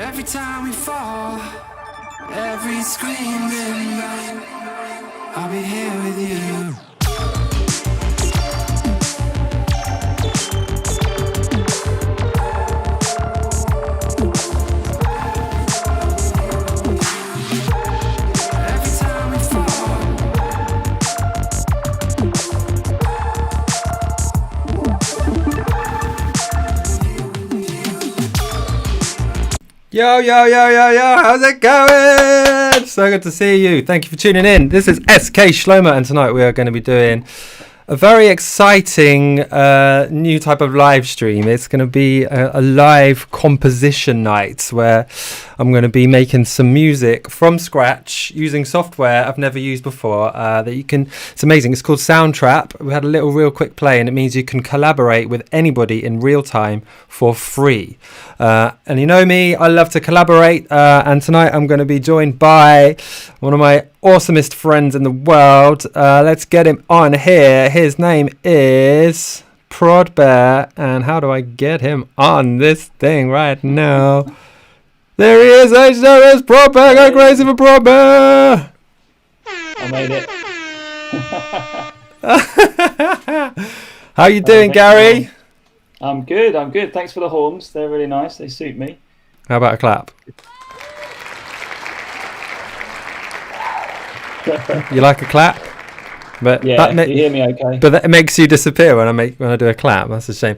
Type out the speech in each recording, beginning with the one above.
Every time we fall, every screaming night, I'll be here with you. Yo, yo, yo, yo, yo, how's it going? So good to see you. Thank you for tuning in. This is SK Shlomo, and tonight we are going to be doing a very exciting new type of live stream. It's going to be a live composition night where I'm going to be making some music from scratch using software I've never used before. That you can. It's amazing. It's called Soundtrap. We had a little real quick play, and it means you can collaborate with anybody in real time for free. And you know me, I love to collaborate. And tonight I'm going to be joined by one of my awesomest friends in the world. Let's get him on here. His name is Prod Bear. And how do I get him on this thing right now? There he is. There's Prod Bear. Go crazy for Prod Bear. I made it. How you doing, Gary? I'm good. Thanks for the horns. They're really nice. They suit me. How about a clap? You like a clap? But yeah, you hear me okay? But that makes you disappear when I do a clap. That's a shame.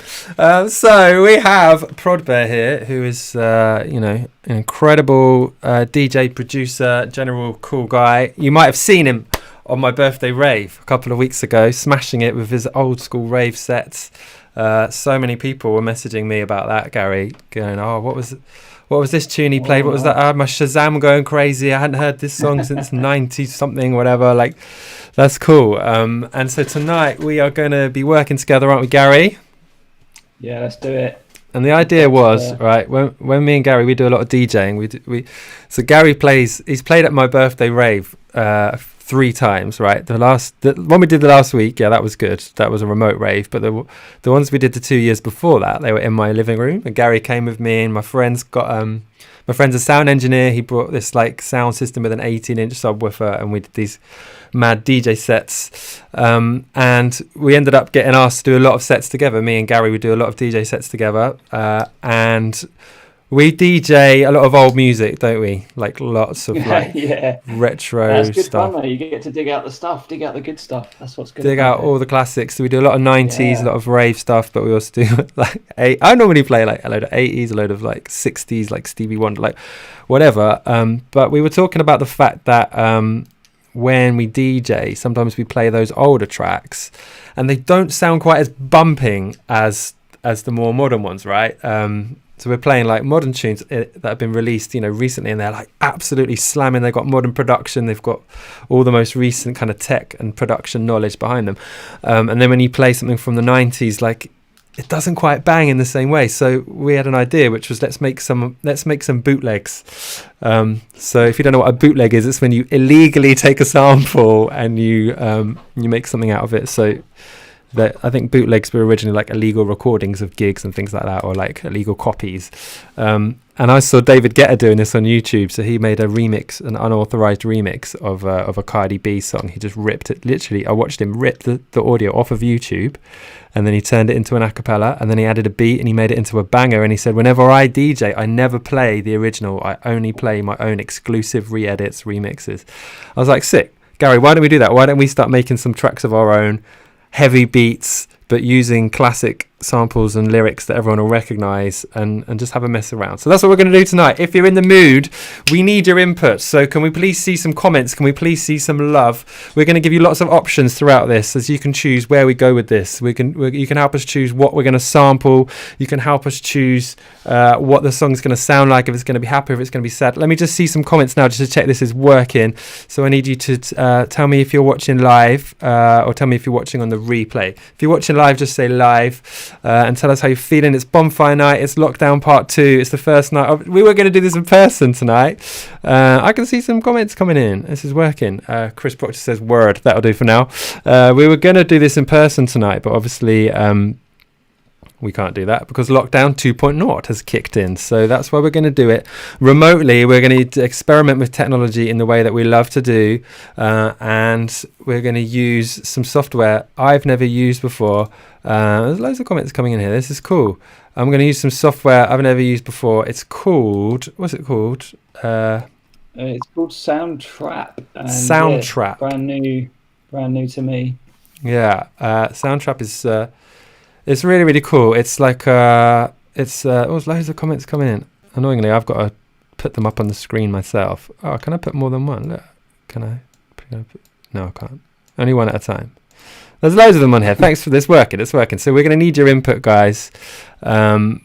So we have Prod Bear here, who is an incredible DJ, producer, general cool guy. You might have seen him on my birthday rave a couple of weeks ago, smashing it with his old school rave sets. So many people were messaging me about that, Gary, going, "Oh, what was this tune he played? What was that? My Shazam going crazy. I hadn't heard this song since 90 something, whatever." Like, that's cool. And so tonight we are going to be working together, aren't we, Gary? Yeah, let's do it. And the idea was, right, when me and Gary, we do a lot of DJing. So Gary he's played at my birthday rave 3 times, right? The one we did the last week, yeah, that was good. That was a remote rave. But the ones we did the 2 years before that, they were in my living room. And Gary came with me, and my friend's a sound engineer. He brought this like sound system with an 18-inch subwoofer, and we did these mad DJ sets. And we ended up getting asked to do a lot of sets together. Me and Gary would do a lot of DJ sets together. And we DJ a lot of old music, don't we? Like lots of retro That's good stuff. fun, though. You get to dig out the good stuff. That's what's good. Dig out all the classics. So we do a lot of 90s, a lot of rave stuff, but we also do like I normally play like a load of 80s, a load of like 60s, like Stevie Wonder, like whatever. But we were talking about the fact that when we DJ, sometimes we play those older tracks, and they don't sound quite as bumping as the more modern ones, right? So we're playing like modern tunes that have been released, recently, and they're like absolutely slamming. They've got modern production. They've got all the most recent kind of tech and production knowledge behind them. And then when you play something from the 90s, like it doesn't quite bang in the same way. So we had an idea, which was let's make some bootlegs. So if you don't know what a bootleg is, it's when you illegally take a sample and you make something out of it. So I think bootlegs were originally like illegal recordings of gigs and things like that, or like illegal copies. And I saw David Guetta doing this on YouTube. So he made an unauthorized remix of a Cardi B song. He just ripped it. Literally, I watched him rip the audio off of YouTube, and then he turned it into an acapella, and then he added a beat, and he made it into a banger. And he said, whenever I DJ, I never play the original. I only play my own exclusive re-edits, remixes. I was like, sick. Gary, why don't we do that? Why don't we start making some tracks of our own, heavy beats, but using classic samples and lyrics that everyone will recognize, and just have a mess around. So that's what we're going to do tonight. If you're in the mood, we need your input. So can we please see some comments? Can we please see some love? We're going to give you lots of options throughout this, as you can choose where we go with this. You can help us choose what we're going to sample. You can help us choose what the song's going to sound like, if it's going to be happy, if it's going to be sad. Let me just see some comments now just to check this is working. So I need you to tell me if you're watching live, or tell me if you're watching on the replay. If you're watching live, just say live. And tell us how you're feeling. It's bonfire night. It's lockdown part 2. It's the first night. We were going to do this in person tonight. I can see some comments coming in. This is working. Chris Proctor says word. That'll do for now. We were going to do this in person tonight, but obviously we can't do that because lockdown 2.0 has kicked in. So that's why we're going to do it remotely. We're going to experiment with technology in the way that we love to do, and we're going to use some software I've never used before. There's loads of comments coming in here. This is cool. I'm going to use some software I've never used before. It's called, what's it called? It's called Soundtrap. And Soundtrap. Brand new to me. Yeah, Soundtrap is it's really, really cool. It's like there's loads of comments coming in. Annoyingly, I've got to put them up on the screen myself. Oh, can I put more than one? Look, can I no, I can't. Only one at a time. There's loads of them on here. Thanks for this working. It's working. So we're going to need your input, guys. We're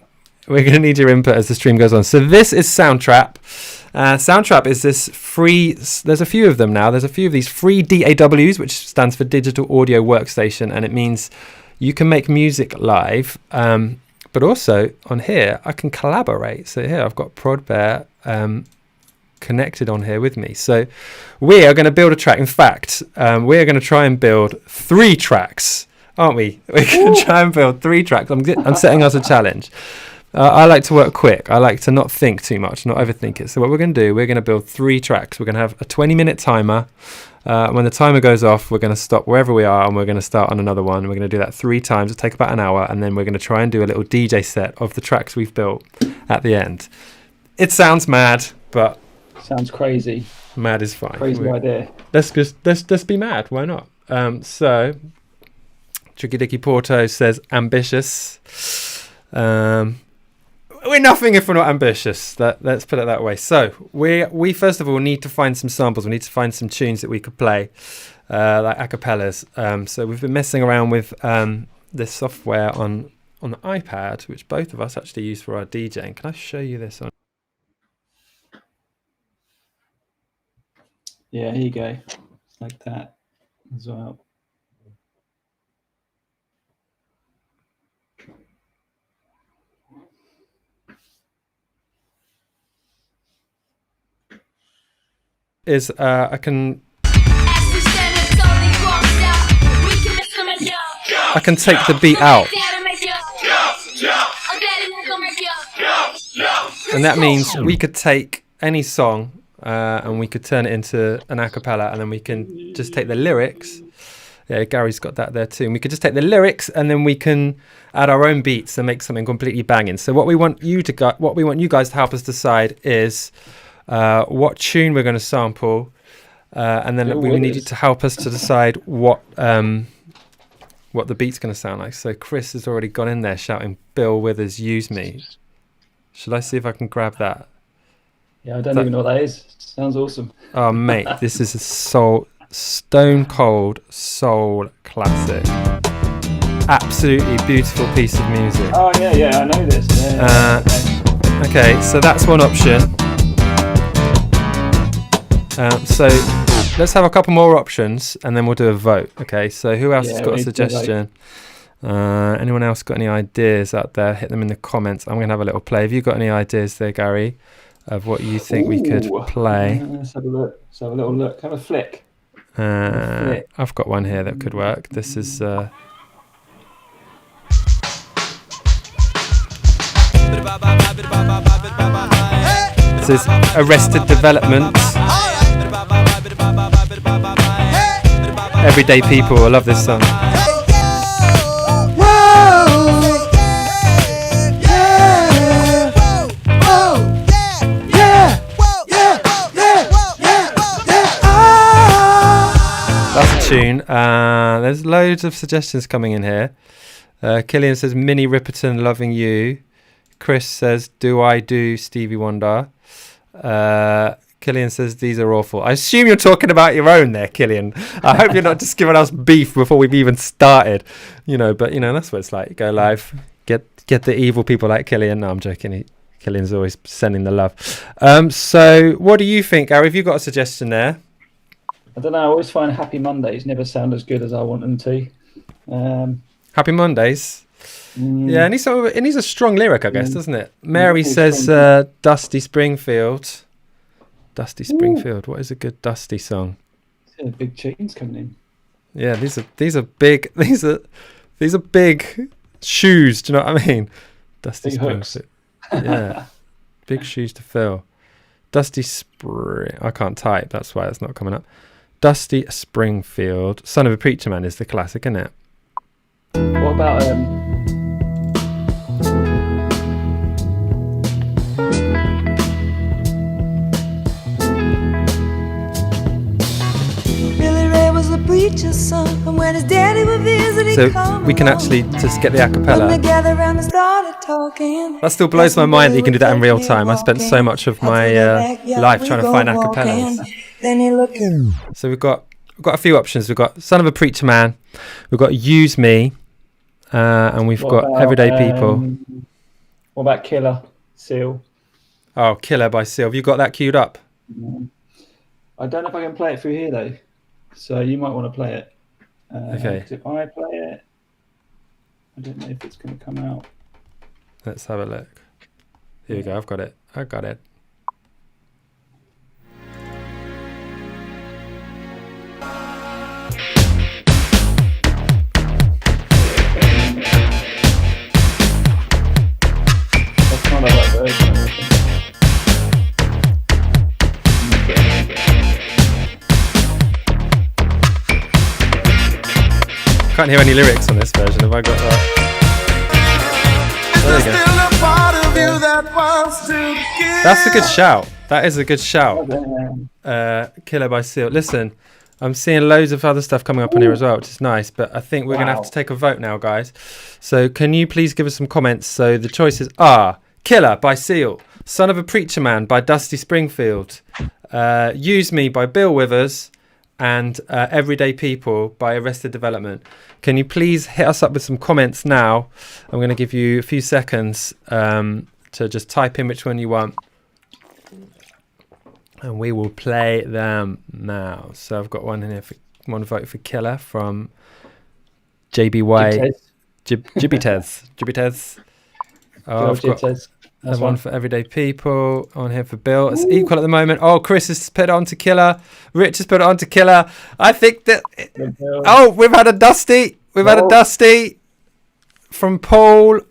going to need your input as the stream goes on. So this is Soundtrap. Soundtrap is this free, there's a few of them now. There's a few of these free DAWs, which stands for Digital Audio Workstation. And it means you can make music live. But also on here, I can collaborate. So here I've got Prod Bear connected on here with me. So we are going to build a track. In fact, we are going to try and build 3 tracks, aren't we? We're going to try and build 3 tracks. I'm setting us a challenge. I like to work quick. I like to not think too much, not overthink it. So what we're going to do, we're going to build 3 tracks. We're going to have a 20-minute timer. When the timer goes off, we're going to stop wherever we are and we're going to start on another one. We're going to do that 3 times. It'll take about an hour, and then we're going to try and do a little DJ set of the tracks we've built at the end. It sounds mad, but sounds crazy. Mad is fine. Crazy idea. Let's just be mad. Why not? So Tricky Dicky Porto says ambitious. We're nothing if we're not ambitious. Let's put it that way. So we first of all need to find some samples. We need to find some tunes that we could play, like acapellas. So we've been messing around with this software on the iPad, which both of us actually use for our DJing. Can I show you this on? Yeah, here you go. It's like that as well. Is I can take the beat out, and that means we could take any song and we could turn it into an a cappella, and then we can just take the lyrics. Yeah, Gary's got that there too. And we could just take the lyrics and then we can add our own beats and make something completely banging. So what we want you guys to help us decide is what tune we're going to sample, and then we need you to help us to decide what the beat's going to sound like. So Chris has already gone in there shouting, "Bill Withers, use me." Should I see if I can grab that? Yeah, I don't even know what that is. Sounds awesome. Oh, mate, this is a stone cold soul classic. Absolutely beautiful piece of music. Oh, yeah, I know this. Yeah, okay, so that's one option. So let's have a couple more options and then we'll do a vote. Okay, so who else has got a suggestion? Anyone else got any ideas out there? Hit them in the comments. I'm going to have a little play. Have you got any ideas there, Gary, of what you think we could play? Let's have a look. Let's have a little look. Have a flick. I've got one here that could work. This is... This is Arrested Development. Everyday People. I love this song. That's a tune. There's loads of suggestions coming in here. Killian says Minnie Riperton, Loving You. Chris says Do I Do Stevie Wonder. Killian says these are awful. I assume you're talking about your own there, Killian. I hope you're not just giving us beef before we've even started. But that's what it's like. You go live, get the evil people like Killian. No, I'm joking. Killian's always sending the love. So what do you think, Gary? Have you got a suggestion there? I don't know. I always find Happy Mondays never sound as good as I want them to. Happy Mondays. Yeah, it needs a strong lyric, I guess, doesn't it? Mary says Dusty Springfield. Dusty Springfield. What is a good Dusty song? Yeah, big tunes coming in. Yeah, these are big. These are big shoes. Do you know what I mean? Dusty Big hooks. Springfield. Yeah, big shoes to fill. Dusty Spring. I can't type. That's why it's not coming up. Dusty Springfield. Son of a Preacher Man is the classic, isn't it? What about preacher's son, and when his daddy would visit, he'd So we can actually just get the acapella. together and started talking. That still blows my mind that you can do that in real time. I spent so much of my life trying to find acapellas. Then he looked. So we've got a few options. We've got Son of a Preacher Man. We've got Use Me, and we've what got about, Everyday People. What about Killer Seal? Oh, Killer by Seal. Have you got that queued up? I don't know if I can play it through here though. So you might want to play it. Okay. 'Cause if I play it, I don't know if it's going to come out. Let's have a look. Here we go. I've got it. I got it. That's not a version. Can't hear any lyrics on this version. Have I got that? There you go. That's a good shout. That is a good shout. Killer by Seal. Listen, I'm seeing loads of other stuff coming up on here as well, which is nice. But I think we're going to have to take a vote now, guys. So can you please give us some comments? So the choices are Killer by Seal, Son of a Preacher Man by Dusty Springfield, Use Me by Bill Withers, and Everyday People by Arrested Development. Can you please hit us up with some comments now? I'm going to give you a few seconds to just type in which one you want. And we will play them now. So I've got one in here, one vote for Killer from JBY. Jibby Tez. Oh, I've got one for Everyday People on here for Bill. It's equal at the moment. Oh, Chris has put it on to Killer. Rich has put it on to Killer. I think that... Oh, we've had a Dusty. We've had a Dusty from Paul.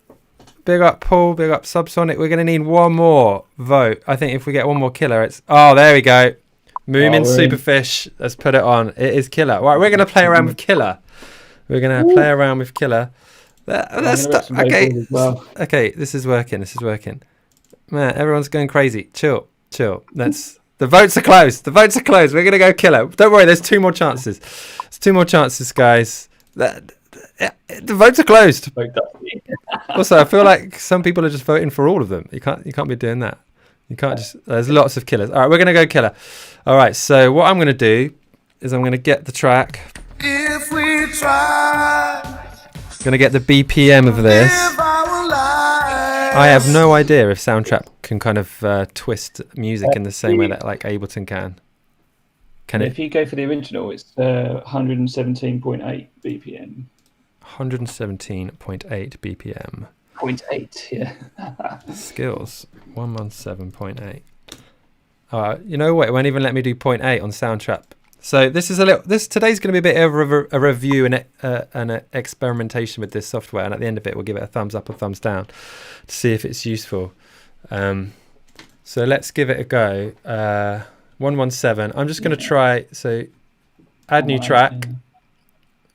Big up, Paul. Big up, Subsonic. We're going to need one more vote. I think if we get one more Killer, it's... Oh, there we go. Moomin Superfish. Let's put it on. It is Killer. Right, we're going to play around with Killer. We're going to play around with Killer. Okay, this is working. Man, everyone's going crazy. Chill. The votes are closed. We're gonna go Killer. Don't worry, there's two more chances. Guys. The votes are closed. Also, I feel like some people are just voting for all of them. You can't be doing that. You can't just. There's lots of Killers. All right, we're gonna go Killer. All right. So what I'm gonna do is I'm gonna get the track. If we try. Gonna get the BPM of this. I have no idea if Soundtrap can kind of twist music in the same way that like Ableton can. If you go for the original, it's 117.8 BPM. 117.8 BPM. 0.8, yeah. Skills 117.8. You know what? It won't even let me do 0.8 on Soundtrap. So this is today's going to be a bit of a review and an experimentation with this software, and at the end of it we'll give it a thumbs up or thumbs down to see if it's useful. So let's give it a go. 117. I'm just going to try. So add new track,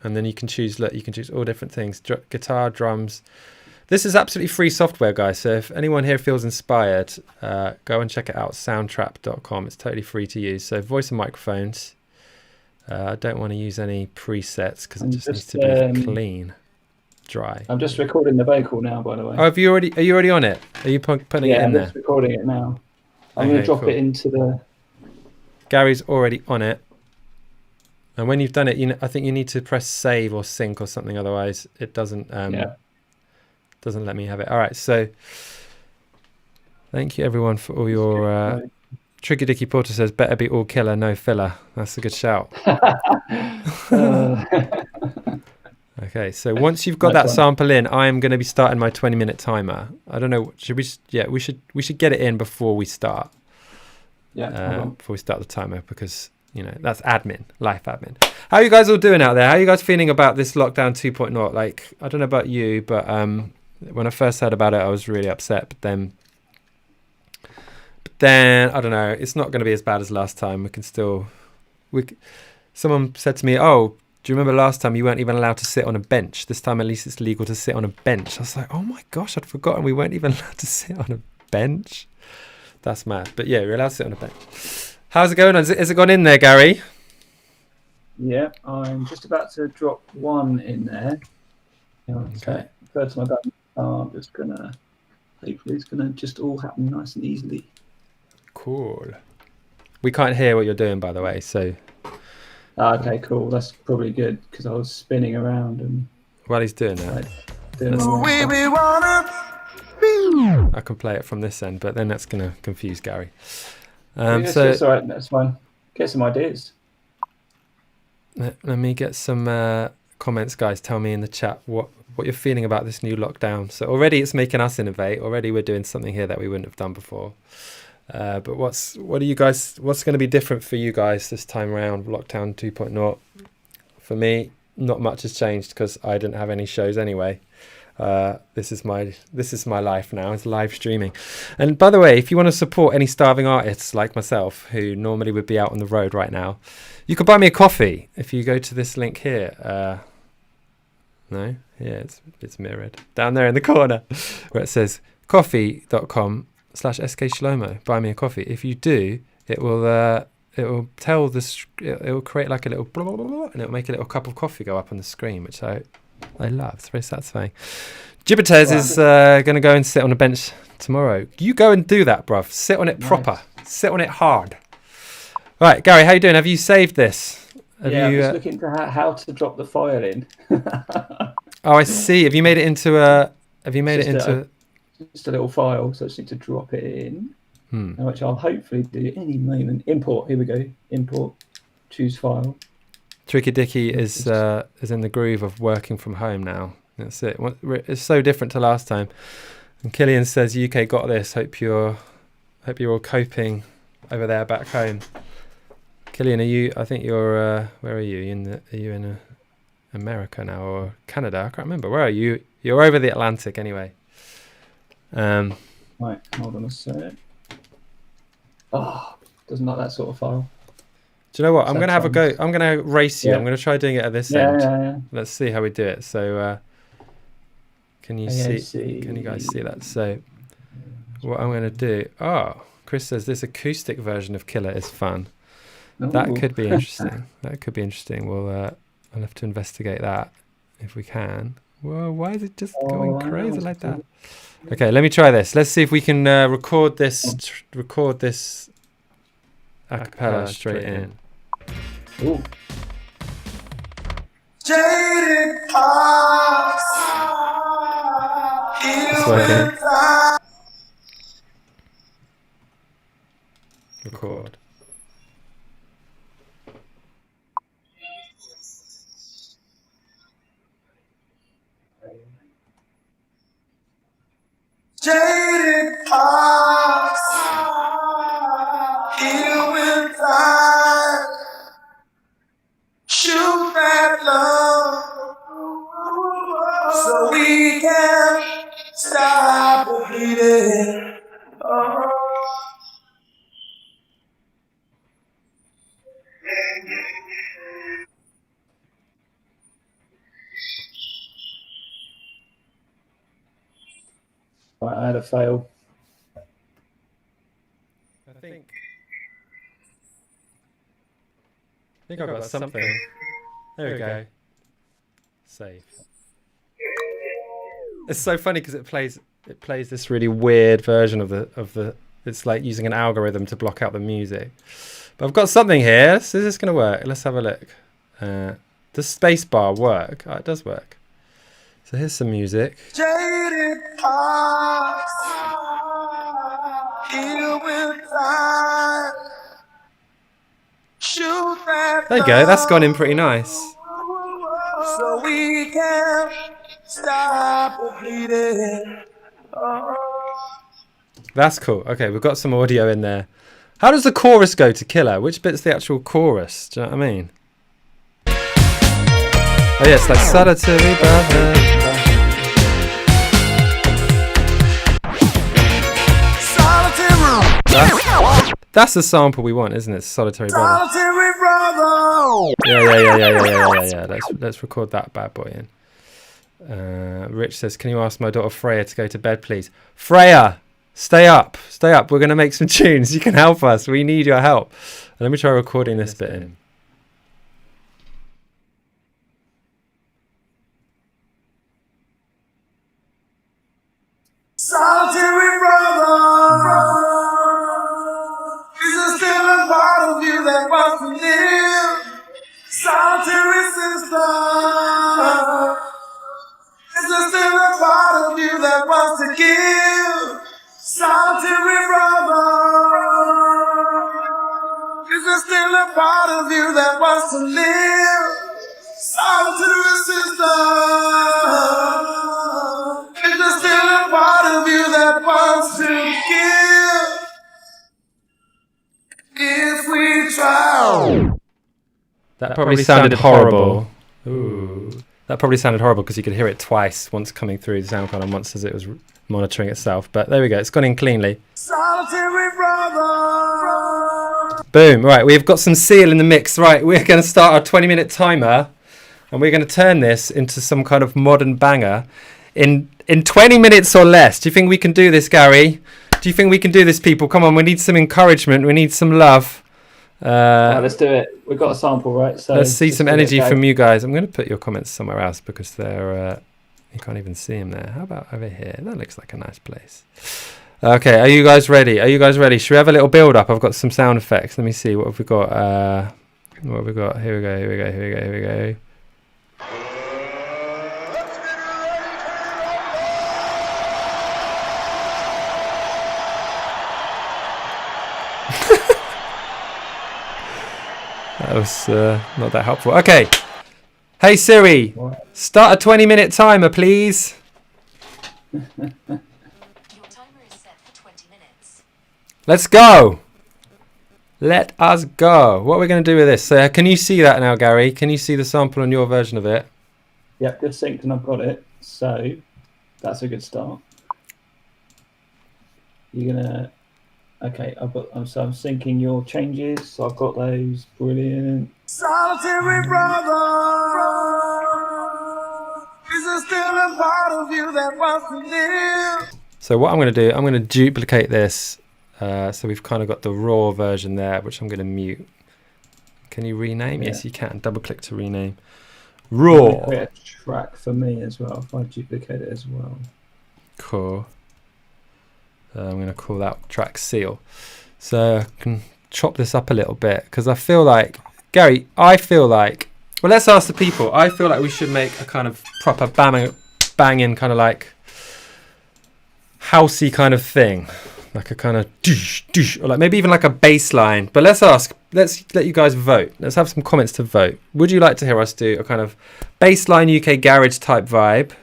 and then you can choose. Look, you can choose all different things: guitar, drums. This is absolutely free software, guys. So if anyone here feels inspired, go and check it out. Soundtrap.com. It's totally free to use. So voice and microphones. I don't want to use any presets because it just needs to be clean, dry. I'm just recording the vocal now, by the way. Oh, are you already on it? Are you putting it in there? Yeah, I'm just recording it now. I'm going to drop it into the... Gary's already on it. And when you've done it, I think you need to press save or sync or something. Otherwise, it doesn't doesn't let me have it. All right, so thank you everyone for all your... Tricky Dicky Porter says, better be all Killer, no filler. That's a good shout. Okay, so once you've got that sample in, I am going to be starting my 20-minute timer. I don't know, we should get it in before we start. Yeah. Before we start the timer, because you know, that's admin, life admin. How are you guys all doing out there? How are you guys feeling about this lockdown 2.0? Like, I don't know about you, but when I first heard about it, I was really upset. But then I don't know. It's not going to be as bad as last time. Someone said to me, "Oh, do you remember last time you weren't even allowed to sit on a bench? This time at least it's legal to sit on a bench." I was like, "Oh my gosh, I'd forgotten we weren't even allowed to sit on a bench." That's mad. But yeah, we're allowed to sit on a bench. How's it going? Has it gone in there, Gary? Yeah, I'm just about to drop one in there. Okay. First my button. I'm just gonna. Hopefully, it's gonna just all happen nice and easily. Cool. We can't hear what you're doing, by the way. So. Okay, cool. That's probably good because I was spinning around and. While he's doing that, I can play it from this end, but then that's gonna confuse Gary. So that's all right. That's fine. Get some ideas. Let me get some comments, guys. Tell me in the chat what you're feeling about this new lockdown. So already it's making us innovate. Already we're doing something here that we wouldn't have done before. But what's going to be different for you guys this time around? Lockdown 2.0. For me, not much has changed because I didn't have any shows anyway. This is my life now. It's live streaming. And by the way, if you want to support any starving artists like myself who normally would be out on the road right now, you can buy me a coffee if you go to this link here. No, yeah, it's mirrored down there in the corner where it says coffee.com/skshlomo. Buy me a coffee. If you do, it will tell it will create like a little blah, blah, blah, blah, and it will make a little cup of coffee go up on the screen, which I love. It's very satisfying. Gibbetez is going to go and sit on a bench tomorrow. You go and do that, bruv. Sit on it proper. Sit on it hard. Right, Gary, how you doing? Have you saved this? I'm just looking to how to drop the file in. Oh, I see. Have you made it into a? Have you made it into? Just a little file, so I just need to drop it in, which I'll hopefully do any moment. Import. Here we go. Import. Choose file. Tricky Dicky is in the groove of working from home now. That's it. It's so different to last time. And Killian says, "UK got this. Hope you're all coping over there back home." Killian, I think you're. Where are you? Are you in America now or Canada? I can't remember. Where are you? You're over the Atlantic anyway. Right. Hold on a sec. Oh, doesn't like that sort of file. Do you know what? I'm going to have a go. I'm going to race you. Yeah. I'm going to try doing it at this end. Yeah. Let's see how we do it. So, can you see? Can you guys see that? So, what I'm going to do. Oh, Chris says this acoustic version of Killer is fun. Ooh. That could be interesting. We'll have to investigate that if we can. Whoa! Why is it just going crazy like that? Okay, let me try this. Let's see if we can record this. Record this a cappella straight in. Ooh. Jaded hearts, record. Jaded hearts, heal with time. Shoot that love so we can stop the bleeding. Right, I had a fail. I think I've got something. There we go. Save. It's so funny because it plays this really weird version of the. It's like using an algorithm to block out the music. But I've got something here. So is this going to work? Let's have a look. Does space bar work? Oh, it does work. So here's some music. Jaded hearts, heal with time. Shoot that there you go. That's gone in pretty nice. So we can stop the bleeding. That's cool. Okay, we've got some audio in there. How does the chorus go to Killer? Which bit's the actual chorus? Do you know what I mean? Oh yeah, it's like solitary brother. That's the sample we want, isn't it? Solitary brother. Solitary brother. Yeah. Let's record that bad boy in. Rich says, "Can you ask my daughter Freya to go to bed, please?" Freya, stay up. We're gonna make some tunes. You can help us. We need your help. Let me try recording this bit in. Solitary brother. Is there still a part of you that wants to live? Solitary sister. Is there still a part of you that wants to give? Solitary brother. Is there still a part of you that wants to live? Solitary sister. Is there still a part of you that wants to give? If we try. That probably sounded horrible. Ooh. That probably sounded horrible because you could hear it twice, once coming through the sound card and once as it was monitoring itself. But there we go, it's gone in cleanly. Solitary brother. Boom. Right, we've got some Seal in the mix. Right, we're going to start our 20-minute timer and we're going to turn this into some kind of modern banger in 20 minutes or less. Do you think we can do this, Gary? Do you think we can do this, people? Come on, we need some encouragement. We need some love. Let's do it. We've got a sample, right? So let's see some energy from you guys. I'm going to put your comments somewhere else because they're you can't even see them there. How about over here? That looks like a nice place. Okay, are you guys ready? Should we have a little build up? I've got some sound effects. Let me see. What have we got? What have we got? Here we go. That was not that helpful. Okay. Hey Siri, What? start a 20-minute timer, please. Your timer is set for 20 minutes. Let's go. Let us go. What are we going to do with this? Can you see that now, Gary? Can you see the sample on your version of it? Yep, just synced and I've got it. So that's a good start. You're gonna. Okay, I'm syncing your changes. So I've got those. Brilliant. Solitary brother. Is there still a part of you that wants to live? So what I'm going to do, I'm going to duplicate this. So we've kind of got the raw version there, which I'm going to mute. Can you rename? Yeah. Yes, you can. Double click to rename. Raw. Create a track for me as well. If I duplicate it as well. Cool. I'm going to call that track Seal. So I can chop this up a little bit because I feel like, Gary, well, let's ask the people. I feel like we should make a kind of proper banging kind of like housey kind of thing. Like a kind of doosh, doosh, or like maybe even like a bass line. But let's let you guys vote. Let's have some comments to vote. Would you like to hear us do a kind of bassline UK garage type vibe?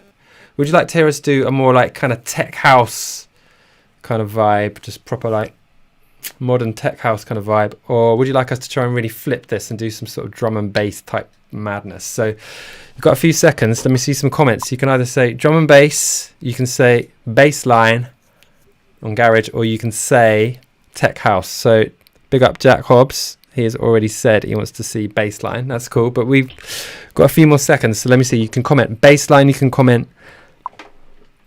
Would you like to hear us do a more like kind of tech house kind of vibe, just proper like modern tech house kind of vibe? Or would you like us to try and really flip this and do some sort of drum and bass type madness? So you've got a few seconds. Let me see some comments. You can either say drum and bass, you can say bass line on garage, or you can say tech house. So big up Jack Hobbs. He has already said he wants to see bass line. That's cool, but we've got a few more seconds. So let me see. You can comment bass line, you can comment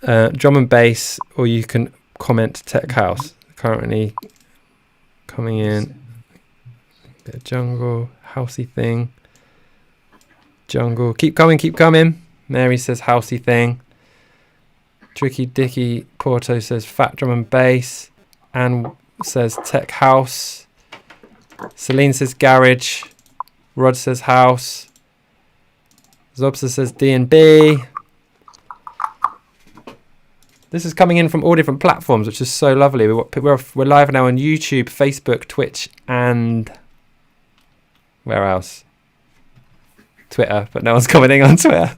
drum and bass, or you can comment tech house. Currently coming in bit of jungle, housey thing, jungle. Keep coming. Mary says housey thing. Tricky Dicky Porto says fat drum and bass. Anne says tech house. Celine says garage. Rod says house. Zobsa says D&B. This is coming in from all different platforms, which is so lovely. We're live now on YouTube, Facebook, Twitch, and where else? Twitter, but no one's commenting on Twitter.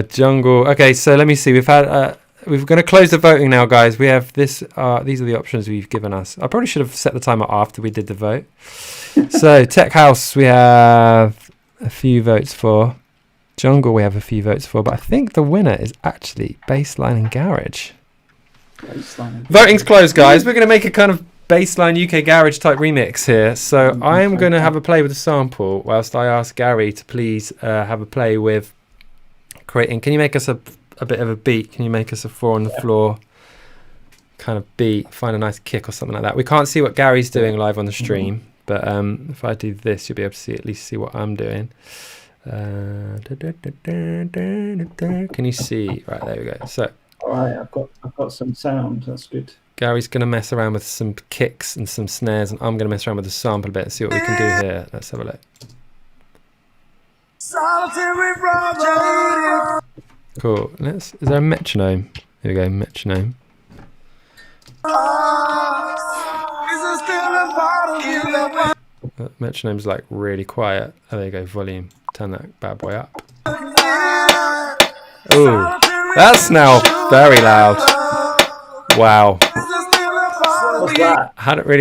Jungle. Okay, so let me see. We've had we're going to close the voting now, guys. We have this. These are the options we've given us. I probably should have set the timer after we did the vote. So Tech House, we have a few votes for. Jungle, we have a few votes for. But I think the winner is actually Bassline and Garage. Voting's closed, guys. We're going to make a kind of bassline UK garage type remix here. So I'm going to have a play with a sample whilst I ask Gary to please have a play with creating. Can you make us a bit of a beat? Can you make us a 4 on the floor kind of beat? Find a nice kick or something like that. We can't see what Gary's doing live on the stream, but if I do this, you'll be able to see at least see what I'm doing. Can you see? Right, there we go. So. All right, I've got some sound. That's good. Gary's going to mess around with some kicks and some snares, and I'm going to mess around with the sample a bit and see what we can do here. Let's have a look. Cool. Is there a metronome? Here we go, metronome. Metronome's like really quiet. Oh, there you go, volume. Turn that bad boy up. Ooh, that's now very loud. Wow. What's that?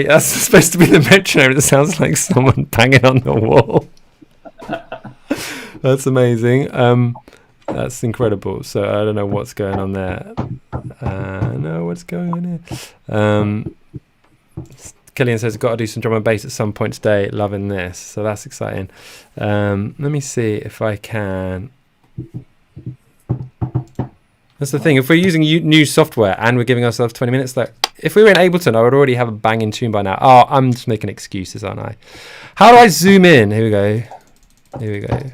That's supposed to be the metronome. It sounds like someone banging on the wall. That's amazing. That's incredible. So I don't know what's going on there. What's going on here? Killian says, got to do some drum and bass at some point today. Loving this. So that's exciting. Let me see if I can. That's the thing. If we're using new software and we're giving ourselves 20 minutes, like if we were in Ableton, I would already have a banging tune by now. Oh, I'm just making excuses, aren't I? How do I zoom in? Here we go. Here we go.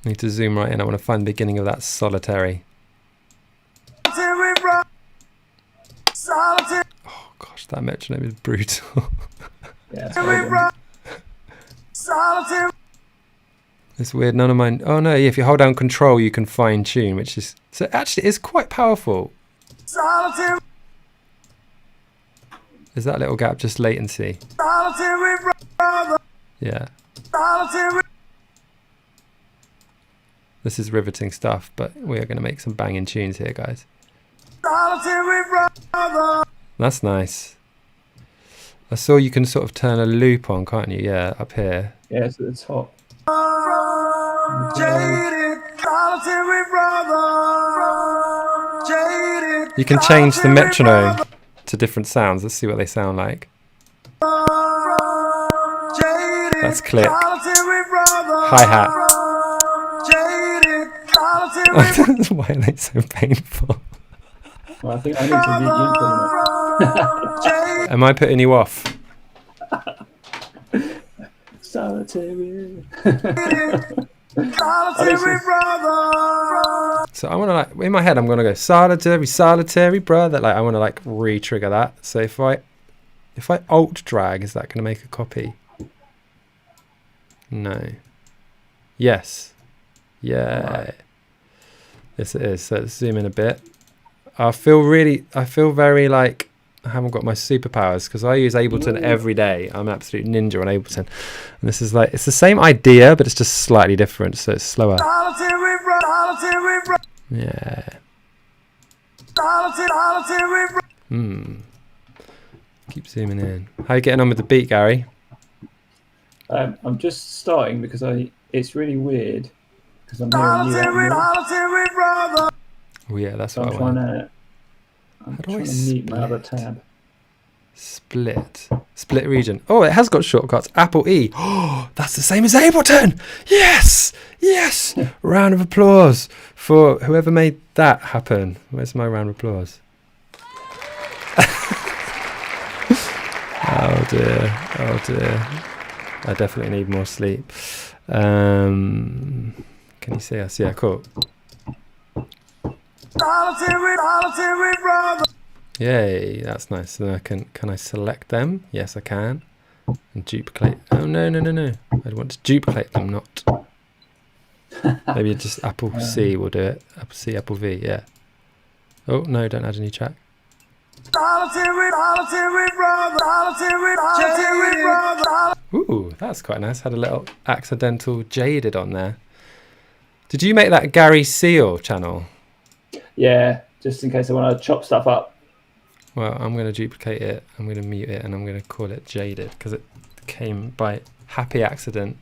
I need to zoom right in. I want to find the beginning of that solitary. Oh gosh, that metronome is brutal. Yeah, it's weird. None of mine. Oh no! Yeah, if you hold down Control, you can fine tune, which is so actually it's quite powerful. Is that little gap just latency? Yeah. This is riveting stuff, but we are going to make some banging tunes here, guys. That's nice. I saw you can sort of turn a loop on, can't you? Yeah, up here. yeah, it's at the top. You can change the metronome to different sounds. Let's see what they sound like. That's click. Hi-hat. Why are they so painful? Well, I think I need to mute you. Am I putting you off? Solitary. So I want to like in my head I'm gonna go solitary brother. Like I want to like re-trigger that. So if I alt drag, is that gonna make a copy? No. Yes. Yeah. Right. Yes it is. So let's zoom in a bit. I feel very like I haven't got my superpowers because I use Ableton every day. I'm an absolute ninja on Ableton. And this is like, it's the same idea, but it's just slightly different. So it's slower. Yeah. Keep zooming in. How are you getting on with the beat, Gary? I'm just starting because it's really weird because I'm hearing you. Oh yeah, that's So what I'm I trying want. to mute my other tab. Split region. Oh, it has got shortcuts. Apple E. Oh, that's the same as Ableton. Yes. Round of applause for whoever made that happen. Where's my round of applause? Oh dear. I definitely need more sleep. Can you see us? Yeah, cool. Yay, that's nice. So then can I select them? Yes, I can. And duplicate. Oh no. I want to duplicate them, not. Maybe just Apple C will do it. Apple C, Apple V, yeah. Oh no, don't add a new track. Ooh, that's quite nice. Had a little accidental jaded on there. Did you make that Gary Seal channel? Yeah, just in case I want to chop stuff up. Well, I'm going to duplicate it. I'm going to mute it, and I'm going to call it jaded because it came by happy accident.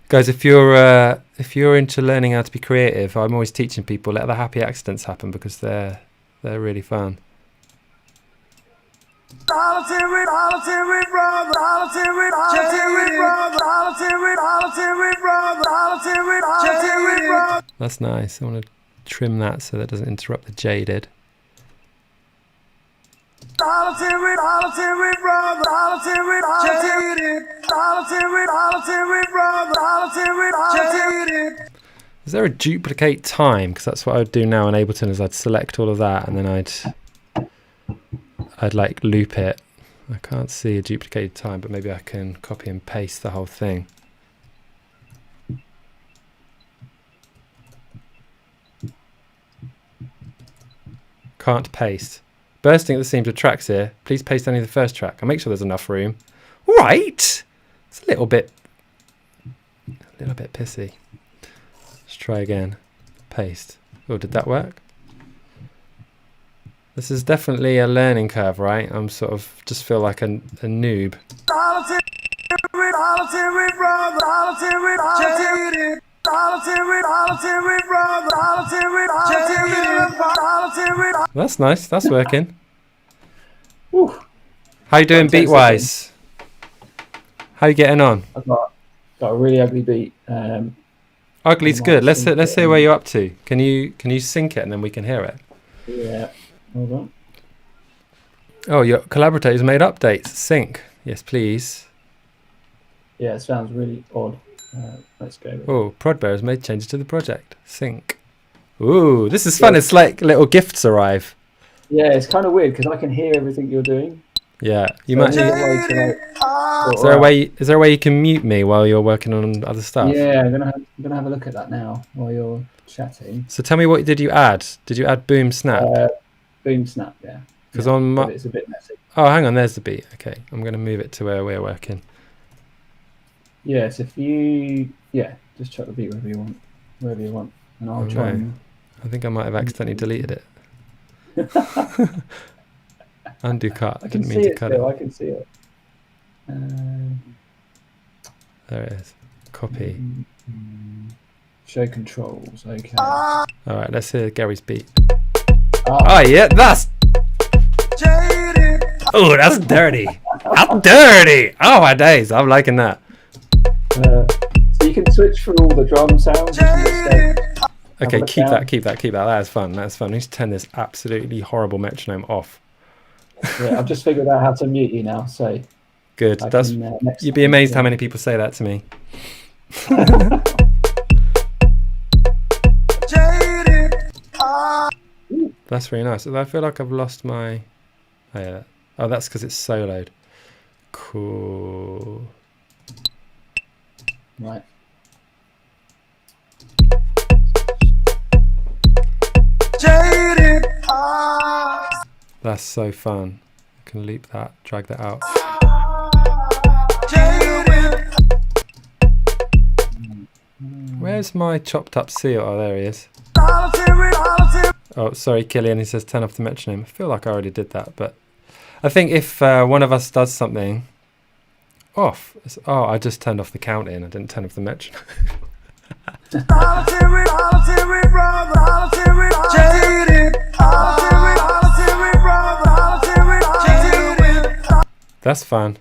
Guys, if you're into learning how to be creative, I'm always teaching people let the happy accidents happen because they're really fun. That's nice. I want to trim that so that doesn't interrupt the jaded. Is there a duplicate time? Because that's what I would do now in Ableton is I'd select all of that and then I'd like loop it. I can't see a duplicated time, but maybe I can copy and paste the whole thing. Can't paste. Bursting at the seams of tracks here. Please paste only the first track. I'll make sure there's enough room. All right. It's a little bit pissy. Let's try again. Paste. Oh, did that work? This is definitely a learning curve, right? I'm sort of just feel like a noob. That's nice. That's working. Whew. How you doing beat wise? How you getting on? I've got a really ugly beat. Ugly's good. Let's hear where you're up to. Can you sync it and then we can hear it? Yeah. Hold on. Oh, your collaborators made updates. Sync. Yes, please. Yeah, it sounds really odd. Let's go. Oh, Prodbear has made changes to the project. Sync. Ooh, this is fun. It's like little gifts arrive. Yeah, it's kind of weird because I can hear everything you're doing. Yeah, you So might. Is Is there a way you can mute me while you're working on other stuff? Yeah, I'm gonna have a look at that now while you're chatting. So tell me, what did you add? Did you add boom snap? Boom snap, yeah. Because on my, it's a bit messy. oh, hang on, there's the beat. Okay, I'm going to move it to where we're working. Yes, if you just chuck the beat wherever you want, and I'll try. And... I think I might have accidentally deleted it. Undo cut. I didn't mean to cut it. I can see it. There it is. Copy. Show controls. Okay. All right, let's hear Gary's beat. Oh yeah, that's. Oh, that's dirty. That's dirty. Oh my days, I'm liking that. So you can switch through all the drum sounds. Okay, keep that. That is fun. That's fun. We need to turn this absolutely horrible metronome off. Yeah, I've just figured out how to mute you now. So good. You'd be amazed how many people say that to me. That's really nice. I feel like I've lost my. Oh, yeah. Oh, that's because it's soloed. Cool. Right. That's so fun. I can loop that, drag that out. Where's my chopped up seal? Oh, there he is. Oh, sorry, Killian. He says turn off the metronome. I feel like I already did that, but I think if one of us does something off. Oh, I just turned off the count in. I didn't turn off the metronome. That's fun.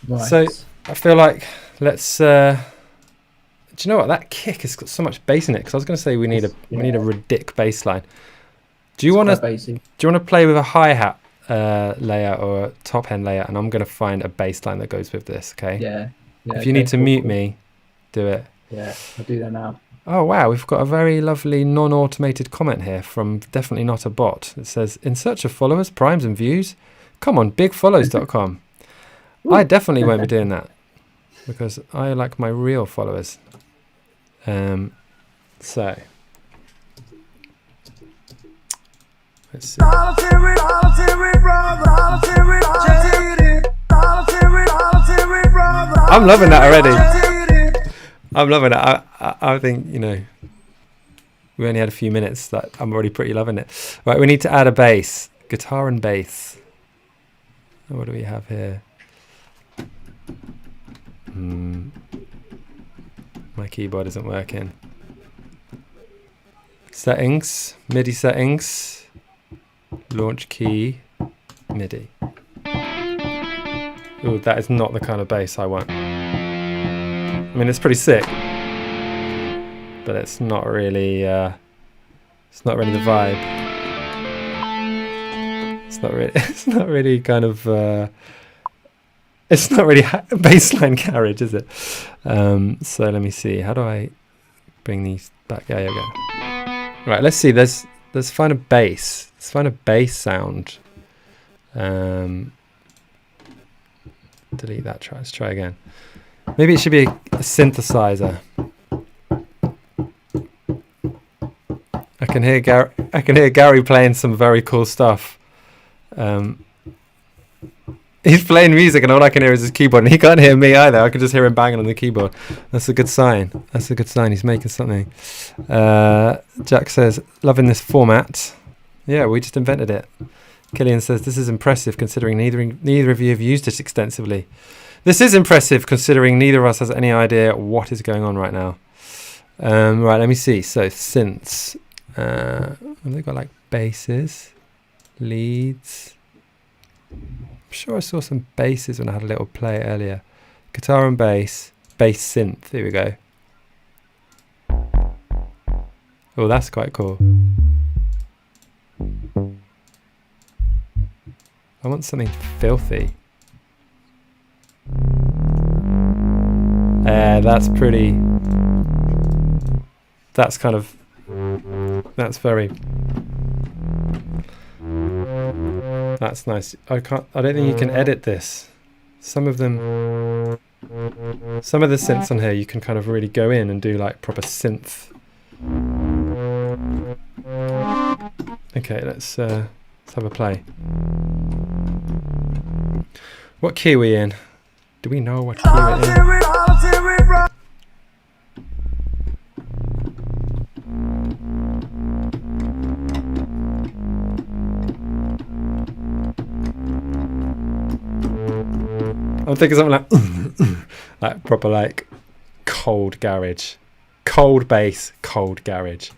Right. So I feel like let's. Do you know what, that kick has got so much bass in it? Because I was going to say we need a ridic bass line. Do you want to play with a hi-hat layout or a top end layout? And I'm going to find a bass line that goes with this. Okay. Yeah. If you need to mute me, do it. Yeah, I'll do that now. Oh wow, we've got a very lovely non-automated comment here from definitely not a bot. It says, in search of followers, primes and views, come on, bigfollows.com. I definitely won't be doing that because I like my real followers. So let's see. I'm loving that already. I'm loving it. I think, you know, we only had a few minutes. That I'm already pretty loving it. Right, we need to add a bass. Guitar and bass. What do we have here? My keyboard isn't working. Settings, MIDI settings, launch key, MIDI. Ooh, that is not the kind of bass I want. I mean, it's pretty sick, but it's not really the vibe. It's not really. It's not really kind of. It's not really bassline carriage, is it? So let me see. How do I bring these back? Yeah, here we go. Right, let's see. Let's find a bass. Let's find a bass sound. Delete that. Let's try again. Maybe it should be a synthesizer. I can hear Gary playing some very cool stuff. He's playing music and all I can hear is his keyboard, and he can't hear me either. I can just hear him banging on the keyboard. That's a good sign. That's a good sign. He's making something. Jack says, loving this format. Yeah, we just invented it. Killian says, this is impressive considering neither of you have used it extensively. This is impressive considering neither of us has any idea what is going on right now. Right, let me see. So synths. Have they got like basses, leads? I'm sure I saw some basses when I had a little play earlier. Guitar and bass synth. Here we go. Oh, that's quite cool. I want something filthy. That's pretty. That's kind of. That's very. That's nice. I don't think you can edit this. Some of the synths on here you can kind of really go in and do like proper synth. Okay, let's have a play. What key are we in? Do we know what key we're in? I'm thinking something like proper like cold garage, cold bass, cold garage.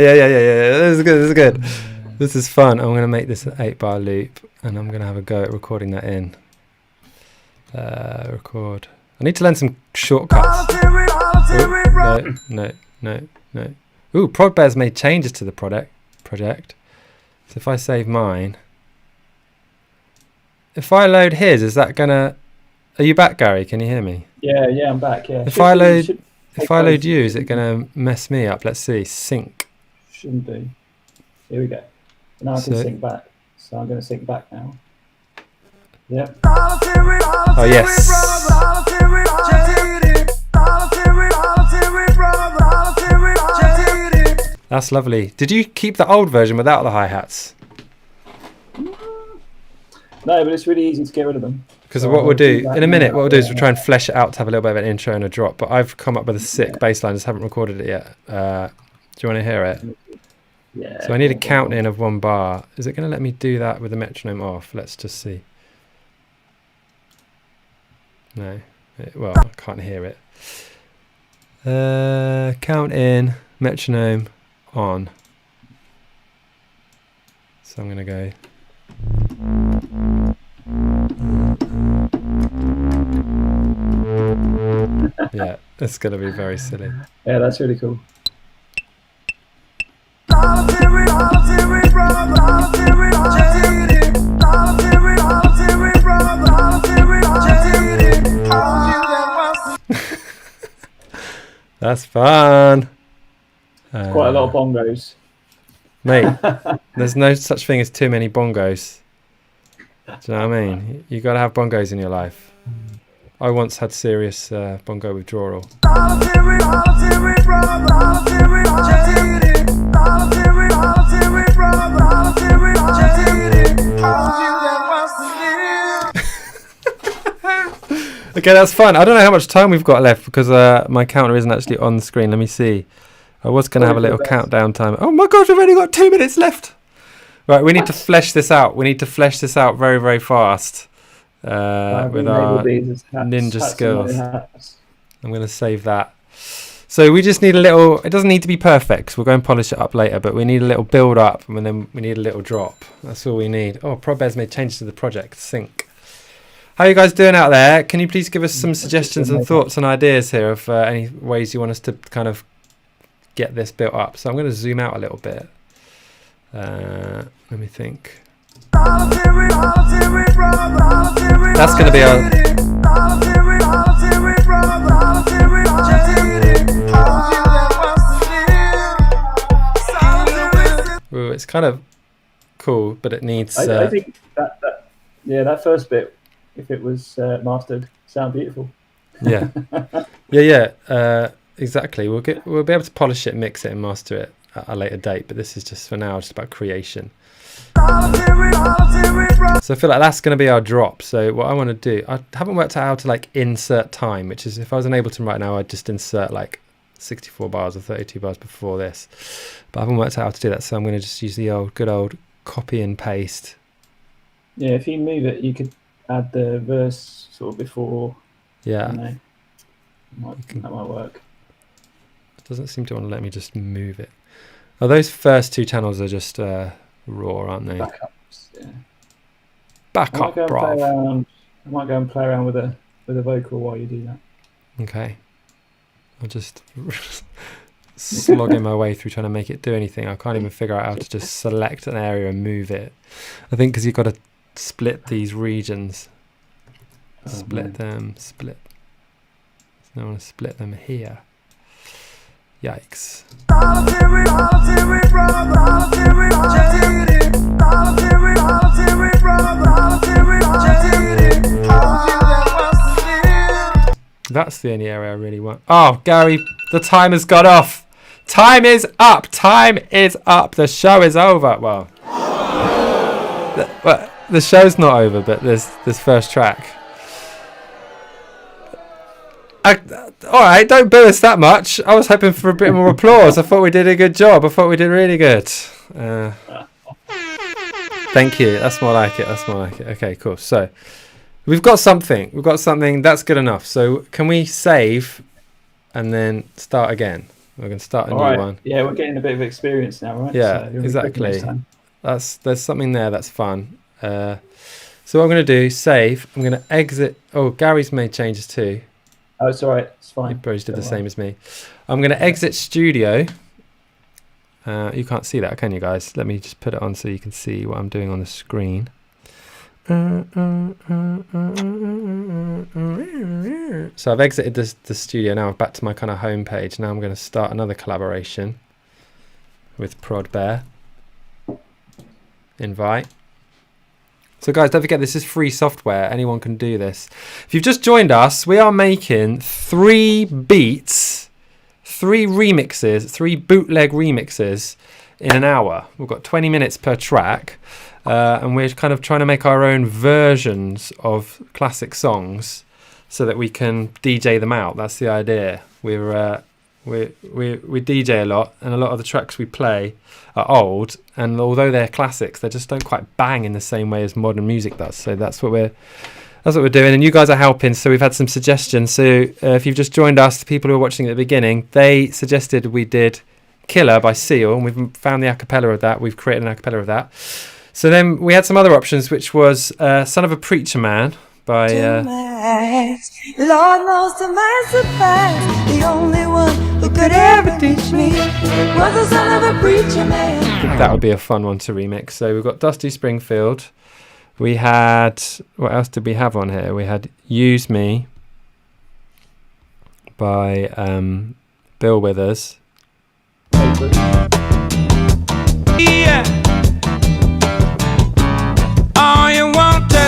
Yeah. This is good. This is good. This is fun. I'm going to make this an 8-bar loop, and I'm going to have a go at recording that in. Record. I need to learn some shortcuts. Ooh, no. Ooh, Prodbear's made changes to the project. So if I save mine, if I load his, is that gonna? Are you back, Gary? Can you hear me? Yeah, I'm back. Yeah. If I load you, is it gonna mess me up? Let's see. Sync. Shouldn't be. Here we go. Now I can sync back. So I'm going to sync back now. Yep. Oh yes. That's lovely. Did you keep the old version without the hi-hats? No, but it's really easy to get rid of them. Because what we'll do in a minute, what we'll do is we'll try and flesh it out to have a little bit of an intro and a drop. But I've come up with a sick bass line, just haven't recorded it yet. Do you want to hear it? Yeah. So I need a count in of 1 bar. Is it going to let me do that with the metronome off? Let's just see. No. Well, I can't hear it. Count in, metronome on. So I'm going to go. Yeah, it's going to be very silly. Yeah, that's really cool. That's fun. Quite a lot of bongos. Mate, there's no such thing as too many bongos. Do you know what I mean? You got to have bongos in your life. I once had serious bongo withdrawal. Okay, that's fun. I don't know how much time we've got left because my counter isn't actually on the screen. Let me see. I was going to have a little countdown timer. Oh my gosh, I've only got 2 minutes left. Right, we need to flesh this out. We need to flesh this out very, very fast with our ninja skills. I'm going to save that. So we just need a little, it doesn't need to be perfect. We'll go and polish it up later, but we need a little build up and then we need a little drop. That's all we need. Oh, ProdBear's made changes to the project. Sync. How are you guys doing out there? Can you please give us some suggestions and thoughts and ideas here of any ways you want us to kind of get this built up? So I'm going to zoom out a little bit. Let me think. That's going to be our... Ooh, it's kind of cool, but it needs... I think that first bit, if it was mastered, sound beautiful. Yeah. Yeah. Exactly. We'll be able to polish it, mix it, and master it at a later date. But this is just for now, just about creation. So I feel like that's going to be our drop. So what I want to do, I haven't worked out how to like insert time, which is if I was in Ableton right now, I'd just insert like 64 bars or 32 bars before this. But I haven't worked out how to do that, so I'm going to just use the good old copy and paste. Yeah, if you move it, you could add the verse sort of before. Yeah. That might work. It doesn't seem to want to let me just move it. Oh, those first two channels are just raw, aren't they? Backups, yeah. Backup, bro. I might go and play around with a vocal while you do that. Okay. I'll just slogging my way through trying to make it do anything. I can't even figure out how to just select an area and move it. I think because you've got to split these regions. Split them. So I want to split them here. Yikes. That's the only area I really want. Oh, Gary, the time has got off. Time is up. Time is up. The show is over. Well, the show's not over, but there's this first track. All right, don't boo us that much. I was hoping for a bit more applause. I thought we did a good job. I thought we did really good. Thank you. That's more like it. Okay, cool. So we've got something. That's good enough. So can we save and then start again? We're going to start a new one. Yeah, we're getting a bit of experience now, right? Yeah, so exactly. There's something there that's fun. So what I'm going to do, save. I'm going to exit. Oh, Gary's made changes too. Oh, it's all right. It's fine. You probably did the same as me. I'm going to exit studio. You can't see that, can you guys? Let me just put it on so you can see what I'm doing on the screen. So I've exited the studio now. I'm back to my kind of home page. Now I'm going to start another collaboration with ProdBear. Invite. So guys, don't forget, this is free software. Anyone can do this. If you've just joined us, we are making 3 beats, 3 remixes, 3 bootleg remixes in an hour. We've got 20 minutes per track. And we're kind of trying to make our own versions of classic songs so that we can DJ them out. That's the idea. We DJ a lot, and a lot of the tracks we play are old, and although they're classics, they just don't quite bang in the same way as modern music does. So that's what we're doing, and you guys are helping. So we've had some suggestions. So if you've just joined us, the people who were watching at the beginning, they suggested we did Killer by Seal, and we've found the acapella of that. We've created an acapella of that. So then we had some other options, which was Son of a Preacher Man by... Lord knows to my surprise, the only one who could ever teach me was the son of a preacher man. I think that would be a fun one to remix. So we've got Dusty Springfield. We had... What else did we have on here? We had Use Me by Bill Withers. Yeah. All you want to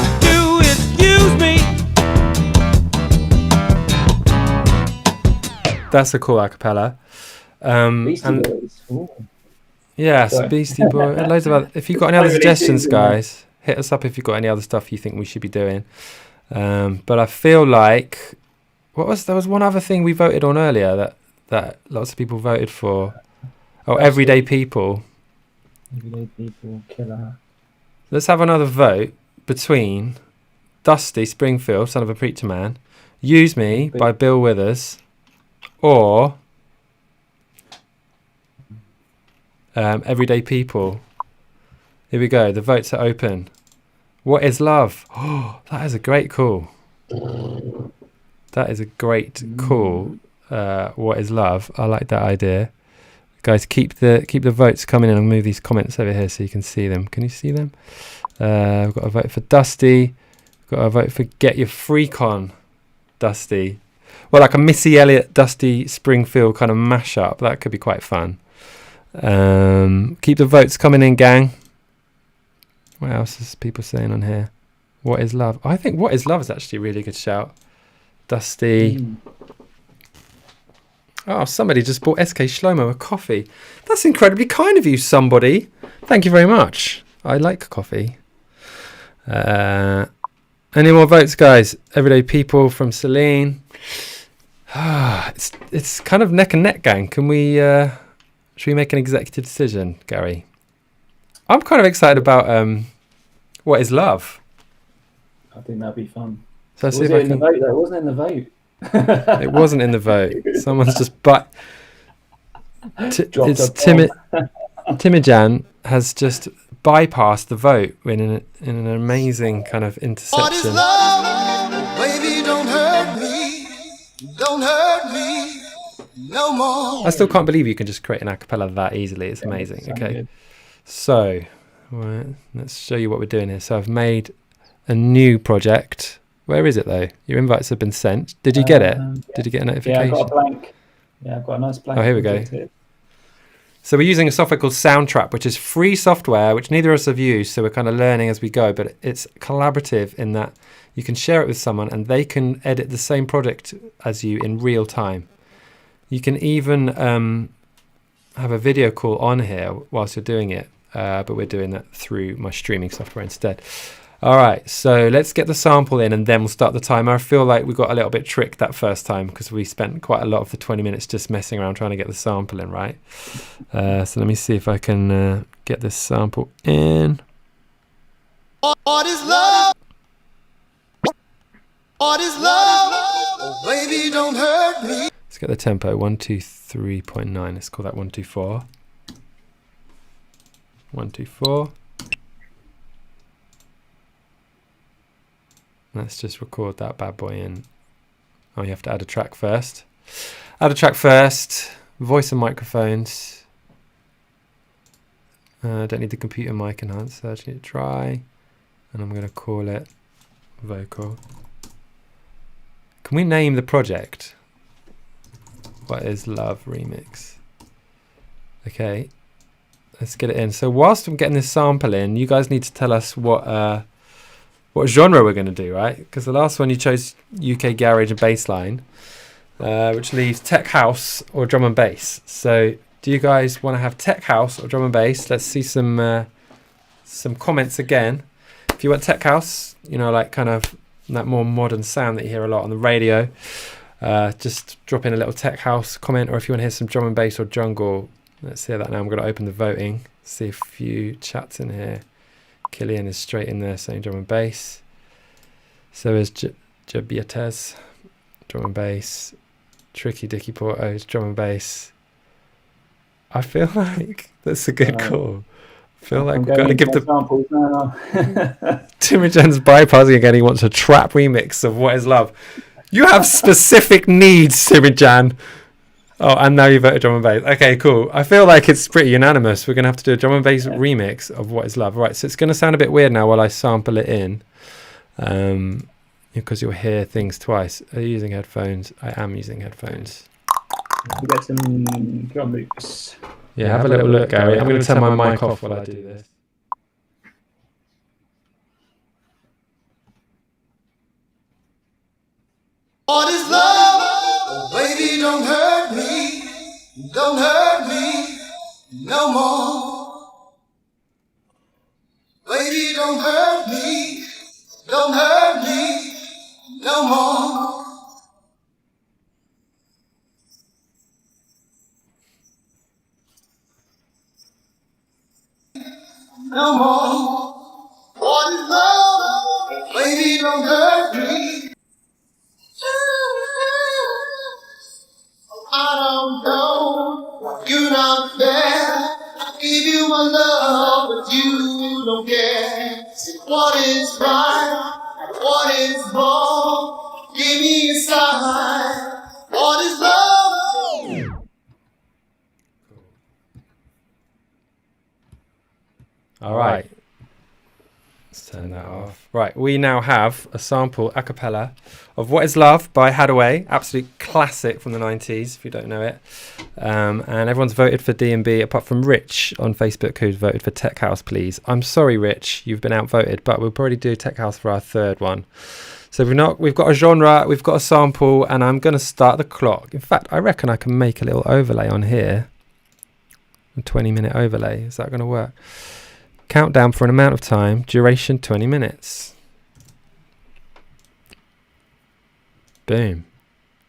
That's a cool acapella. Beastie And Boys. Ooh. yes, Sorry. Beastie Boy. And loads of other. If you've got any other Overly suggestions, seasoned, man. guys, hit us up if you've got any other stuff you think we should be doing. But I feel like there was one other thing we voted on earlier that lots of people voted for. Oh, Everyday People. Everyday People, Killer. Let's have another vote between Dusty Springfield, Son of a Preacher Man, Use Me by Bill Withers, or Everyday People. Here we go. The votes are open. What is love? Oh, that is a great call. That is a great call. What is love? I like that idea. Guys, keep the votes coming in. I'll move these comments over here so you can see them. Can you see them? We've got a vote for Dusty. We've got a vote for Get Your Freak On, Dusty. Well, like a Missy Elliott, Dusty Springfield kind of mashup. That could be quite fun. Keep the votes coming in, gang. What else is people saying on here? What is love? I think What is love is actually a really good shout. Dusty. Oh, somebody just bought SK Shlomo a coffee. That's incredibly kind of you, somebody. Thank you very much. I like coffee. Any more votes, guys? Everyday People from Celine. It's kind of neck and neck, gang. Can we? Should we make an executive decision, Gary? I'm kind of excited about What is love? I think that'd be fun. So Was it in the vote, though? It wasn't in the vote. It wasn't in the vote. Someone's just Dropped a bomb. Timijan has just bypassed the vote in an amazing kind of interception. What is love? Baby, don't hurt me. Don't hurt me no more. I still can't believe you can just create an acapella that easily. It's amazing. Sound Okay, good. so right, let's show you what we're doing here. So I've made a new project. Where is it though? Your invites have been sent. Did you get it? Yeah. Did you get a Yeah, notification? I got a blank. Yeah, I've got a nice blank. Oh, here we go. project here. So we're using a software called Soundtrap, which is free software, which neither of us have used. So we're kind of learning as we go, but it's collaborative in that you can share it with someone and they can edit the same project as you in real time. You can even have a video call on here whilst you're doing it, but we're doing that through my streaming software instead. All right, so let's get the sample in and then we'll start the timer. I feel like we got a little bit tricked that first time because we spent quite a lot of the 20 minutes just messing around trying to get the sample in, right? So let me see if I can get this sample in. What is love? What is love? Oh, baby, don't hurt me. Let's get the tempo, 123.9. Let's call that 124. 124. Let's just record that bad boy in. Oh, you have to add a track first. Add a track first. Voice and microphones. Don't need the computer mic enhancer. I just need to try. And I'm going to call it vocal. Can we name the project? What is Love Remix? Okay. Let's get it in. So whilst I'm getting this sample in, you guys need to tell us what genre we're going to do, right? Because the last one you chose UK garage and bassline, which leaves tech house or drum and bass. So do you guys want to have tech house or drum and bass? Let's see some comments again. If you want tech house, you know, like kind of that more modern sound that you hear a lot on the radio, just drop in a little tech house comment. Or if you want to hear some drum and bass or jungle, let's hear that now. I'm going to open the voting, see a few chats in here. Killian is straight in there saying drum and bass. So is Jabiatez, drum and bass. Tricky Dicky Porto is drum and bass. I feel like that's a good call. I feel like we've got to give the samples now. Timijan's bypassing again. He wants a trap remix of What Is Love. You have specific needs, Timijan. Oh, and now you voted drum and bass. Okay, cool. I feel like it's pretty unanimous. We're going to have to do a drum and bass remix of What Is Love. Right, so it's going to sound a bit weird now while I sample it in. Because you'll hear things twice. Are you using headphones? I am using headphones. We get some drum loops. Yeah, have a little look, Gary. I'm going to turn my mic off while I do this. What is love? Oh, baby, don't hurt Don't hurt me no more. Baby, don't hurt me. Don't hurt me no more. No more. What is love? Baby, don't hurt me. I don't know. You're not there. I give you my love, but you don't care. What is right? What is wrong? Give me a sign. What is love? All right. Let's turn that off. Right, we now have a sample a cappella of What Is Love by Hadaway, absolute classic from the 90s, if you don't know it. And everyone's voted for D&B, apart from Rich on Facebook, who's voted for Tech House, please. I'm sorry, Rich, you've been outvoted, but we'll probably do Tech House for our third one. So we've got a genre, we've got a sample, and I'm going to start the clock. In fact, I reckon I can make a little overlay on here. A 20-minute overlay. Is that going to work? Countdown for an amount of time, duration 20 minutes. Boom.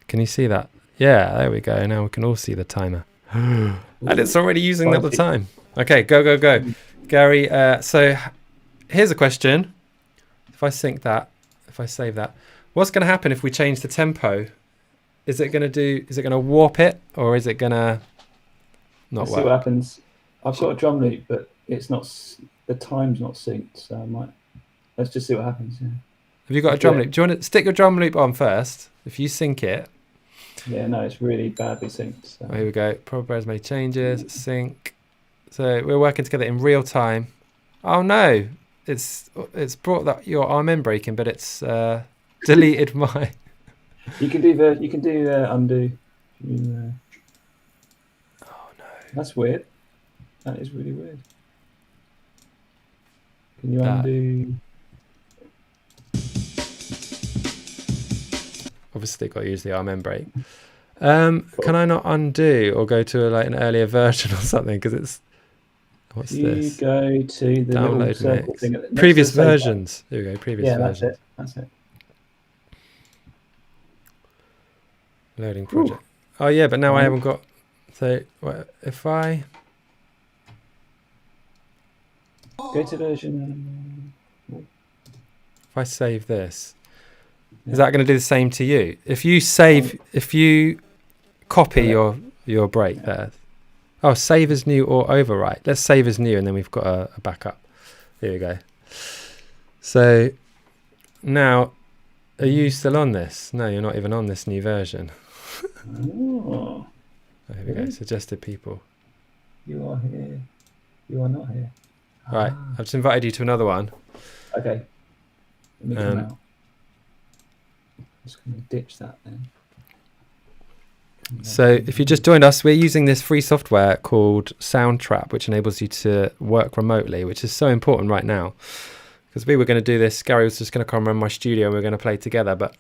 Can you see that? Yeah, there we go. Now we can all see the timer. And it's already using up the time. Okay, go. Gary, so here's a question. If I sync that, if I save that, what's going to happen if we change the tempo? Is it going to warp it, or is it going to not Let's work? see what happens. I've got a drum loop, but it's not, the time's not synced, so I might, let's just see what happens. Yeah. Have you got a drum loop? Do you want to stick your drum loop on first? If you sync it. Yeah, no, it's really badly synced. So. Oh, here we go. Probably has made changes. Sync. So we're working together in real time. Oh no, it's brought that your RMM breaking, but it's deleted my. You can do undo. Oh no. That's weird. That is really weird. Can you undo? Obviously, got to use the RMM break. Can I not undo or go to an earlier version or something? Because it's what's this? You go to the Download little circle mix. thing. Next Previous to the save versions. Here we go. Previous button. Yeah, versions. that's it. Loading project. Oh yeah, but now I haven't got. So if I go to version. if I save this, is that going to do the same to you? If you copy your break there. Oh, save as new or overwrite. Let's save as new, and then we've got a backup. Here we go. So now, are you still on this? No, you're not even on this new version. Oh, Here we go. Suggested people. you are here. You are not here. Right, I've just invited you to another one. Okay. Let me come out. I'm just going to ditch that then. So if you just joined us, we're using this free software called Soundtrap, which enables you to work remotely, which is so important right now. Because we were going to do this, Gary was just going to come around my studio and we are going to play together, but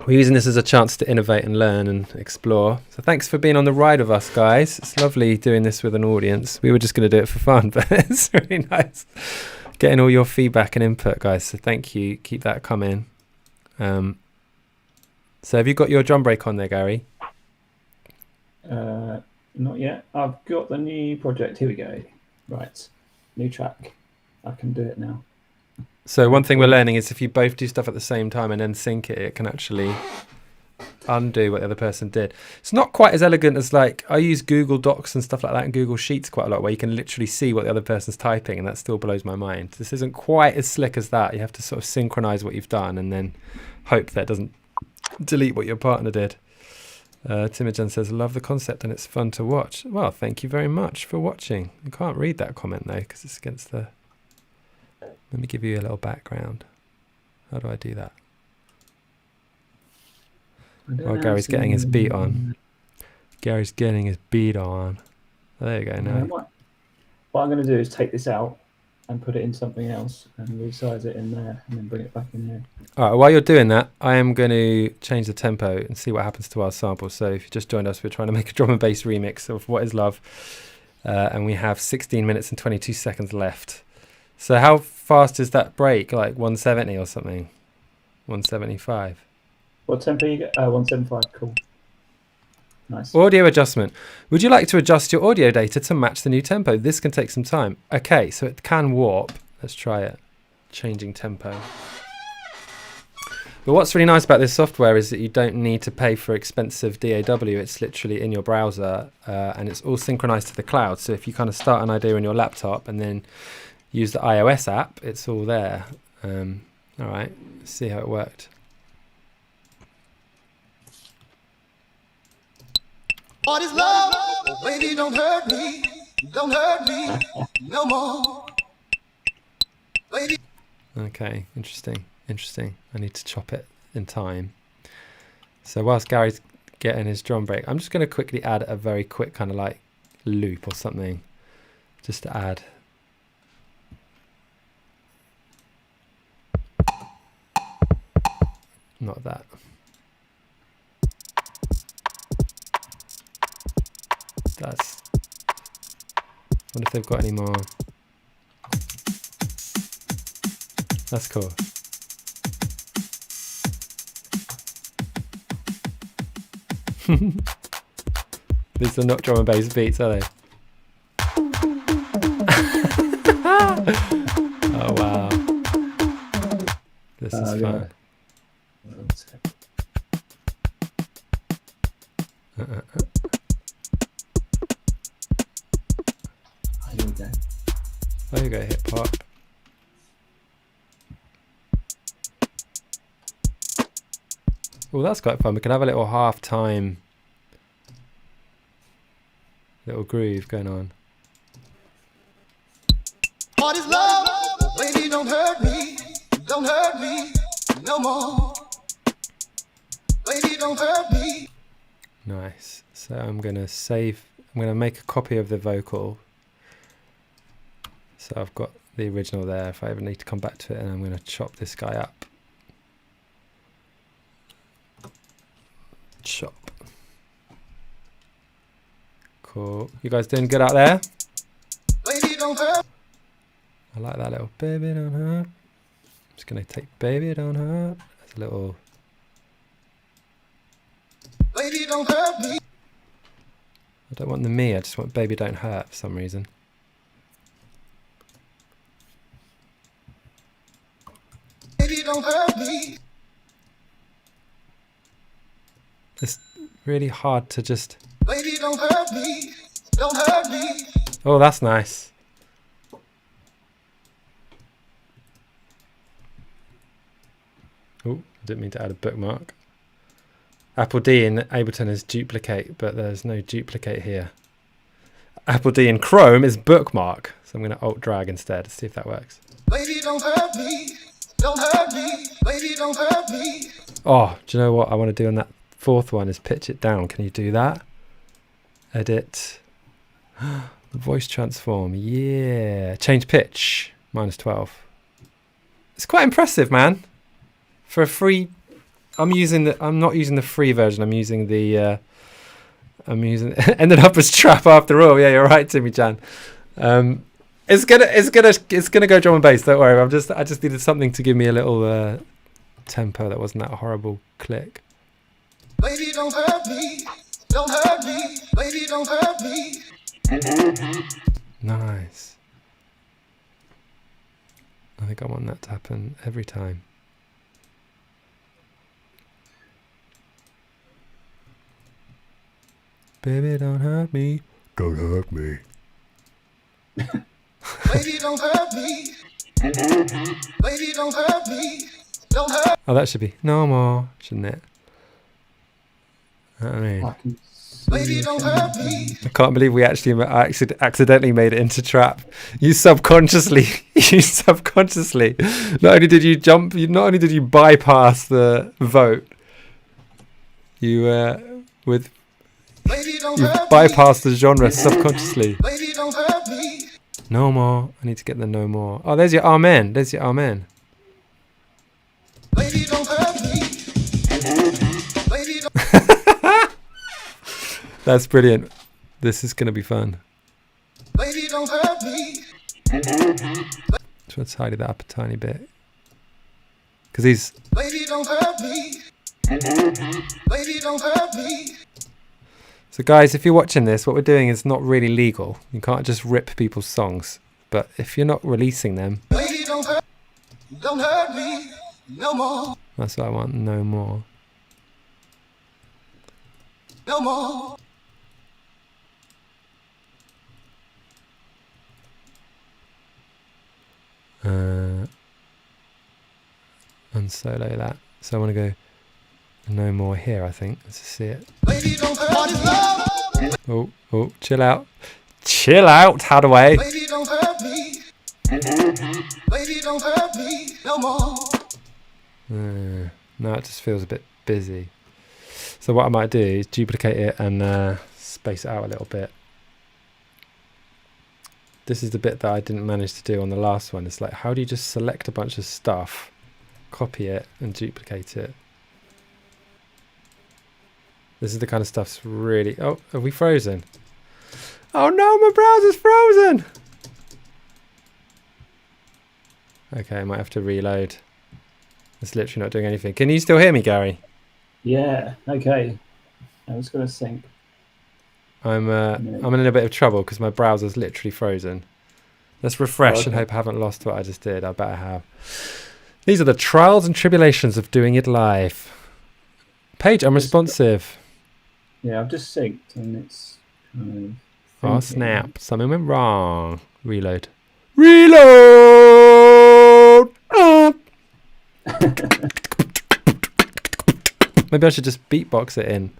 we're using this as a chance to innovate and learn and explore. So thanks for being on the ride with us, guys. It's lovely doing this with an audience. We were just going to do it for fun, but it's really nice getting all your feedback and input, guys. So thank you. Keep that coming. So have you got your drum break on there, Gary? Not yet. I've got the new project. Here we go. Right. New track. I can do it now. So one thing we're learning is if you both do stuff at the same time and then sync it, it can actually undo what the other person did. It's not quite as elegant as I use Google Docs and stuff like that and Google Sheets quite a lot, where you can literally see what the other person's typing, and that still blows my mind. This isn't quite as slick as that. You have to sort of synchronize what you've done and then hope that it doesn't delete what your partner did. Timogen says, love the concept and it's fun to watch. Well, thank you very much for watching. I can't read that comment though because it's against the... Let me give you a little background. How do I do that? While Gary's getting his beat on. Gary's getting his beat on. There you go. Now. What I'm going to do is take this out and put it in something else and resize it in there and then bring it back in there. All right, while you're doing that, I am going to change the tempo and see what happens to our sample. So if you just joined us, we're trying to make a drum and bass remix of What Is Love. And we have 16 minutes and 22 seconds left. So how fast is that break? Like 170 or something? 175? What tempo you get? 175, cool. Nice. Audio adjustment. Would you like to adjust your audio data to match the new tempo? This can take some time. Okay, so it can warp. Let's try it. Changing tempo. But what's really nice about this software is that you don't need to pay for expensive DAW. It's literally in your browser and it's all synchronized to the cloud. So if you kind of start an idea on your laptop and then use the iOS app, it's all there. All right, let's see how it worked. What is love? Oh, baby, don't hurt me. Don't hurt me no more. Baby. Okay, interesting. I need to chop it in time. So whilst Gary's getting his drum break, I'm just going to quickly add a very quick kind of like loop or something, just to add. Not that. That's. I wonder if they've got any more. That's cool. These are not drum and bass beats, are they? Oh wow. This is fun. Here we go. There you go, hip hop. Oh, that's quite fun. We can have a little half-time little groove going on. What is love? Oh, baby, don't hurt me. Don't hurt me no more. Baby, don't hurt me. Nice. So I'm going to save, I'm going to make a copy of the vocal. So I've got the original there if I ever need to come back to it, and I'm going to chop this guy up. Chop. Cool. You guys doing good out there? Baby, don't hurt. I like that little baby don't hurt. I'm just going to take baby don't hurt as a little. Baby, don't hurt me. I don't want the me, I just want baby don't hurt for some reason. Baby, don't hurt me. It's really hard to just. Baby, don't hurt me. Don't hurt me. Oh, that's nice. Oh, I didn't mean to add a bookmark. Apple D in Ableton is duplicate, but there's no duplicate here. Apple D in Chrome is bookmark, so I'm going to Alt drag instead. See if that works. Baby, don't hurt me. Don't hurt me. Baby, don't hurt me. Oh, do you know what I want to do on that fourth one is pitch it down. Can you do that? Edit. Voice transform. Yeah. Change pitch. -12. It's quite impressive, man. For a free, I'm not using the free version. I'm using the. Ended up as trap after all. Yeah, you're right, Timmy Chan. It's gonna go drum and bass. Don't worry. I just needed something to give me a little tempo that wasn't that horrible click. Baby, don't hurt me. Don't hurt me. Baby, don't hurt me. Nice. I think I want that to happen every time. Baby, don't hurt me. Don't hurt me. Baby, don't hurt me. Baby, don't hurt me. Don't hurt. Oh, that should be no more, shouldn't it? I mean, Baby, don't hurt me. I can't believe we actually accidentally made it into trap. You subconsciously. Not only did you bypass the vote, you Baby, don't hurt me. bypassed the genre subconsciously. Baby, don't hurt me. No more. I need to get the no more. Oh, there's your amen. There's your amen. Baby, don't hurt me. Baby, don't. That's brilliant. This is going to be fun. Baby, don't hurt me. Try to tidy that up a tiny bit. Because he's... Baby, don't hurt me. Baby, don't hurt me. So guys, if you're watching this, what we're doing is not really legal. You can't just rip people's songs. But if you're not releasing them... Baby, don't hurt me no more. That's what I want. No more. No more. Unsolo that. So I want to go no more here, I think. Let's just see it. Baby, don't hurt me. Oh, chill out. Chill out, Hadaway. Baby, don't hurt me. Baby, don't hurt me no more. No, it just feels a bit busy. So what I might do is duplicate it and space it out a little bit. This is the bit that I didn't manage to do on the last one. It's like, how do you just select a bunch of stuff, copy it, and duplicate it? This is the kind of stuff that's really... Oh, are we frozen? Oh no, my browser's frozen! Okay, I might have to reload. It's literally not doing anything. Can you still hear me, Gary? Yeah. Okay. I was going to sync. I'm in a little bit of trouble because my browser's literally frozen. Let's refresh and hope I haven't lost what I just did. I bet I have. These are the trials and tribulations of doing it live. Page unresponsive. Yeah, I've just synced and it's kind of Oh thinking. snap! Something went wrong. Reload. Reload. Maybe I should just beatbox it in.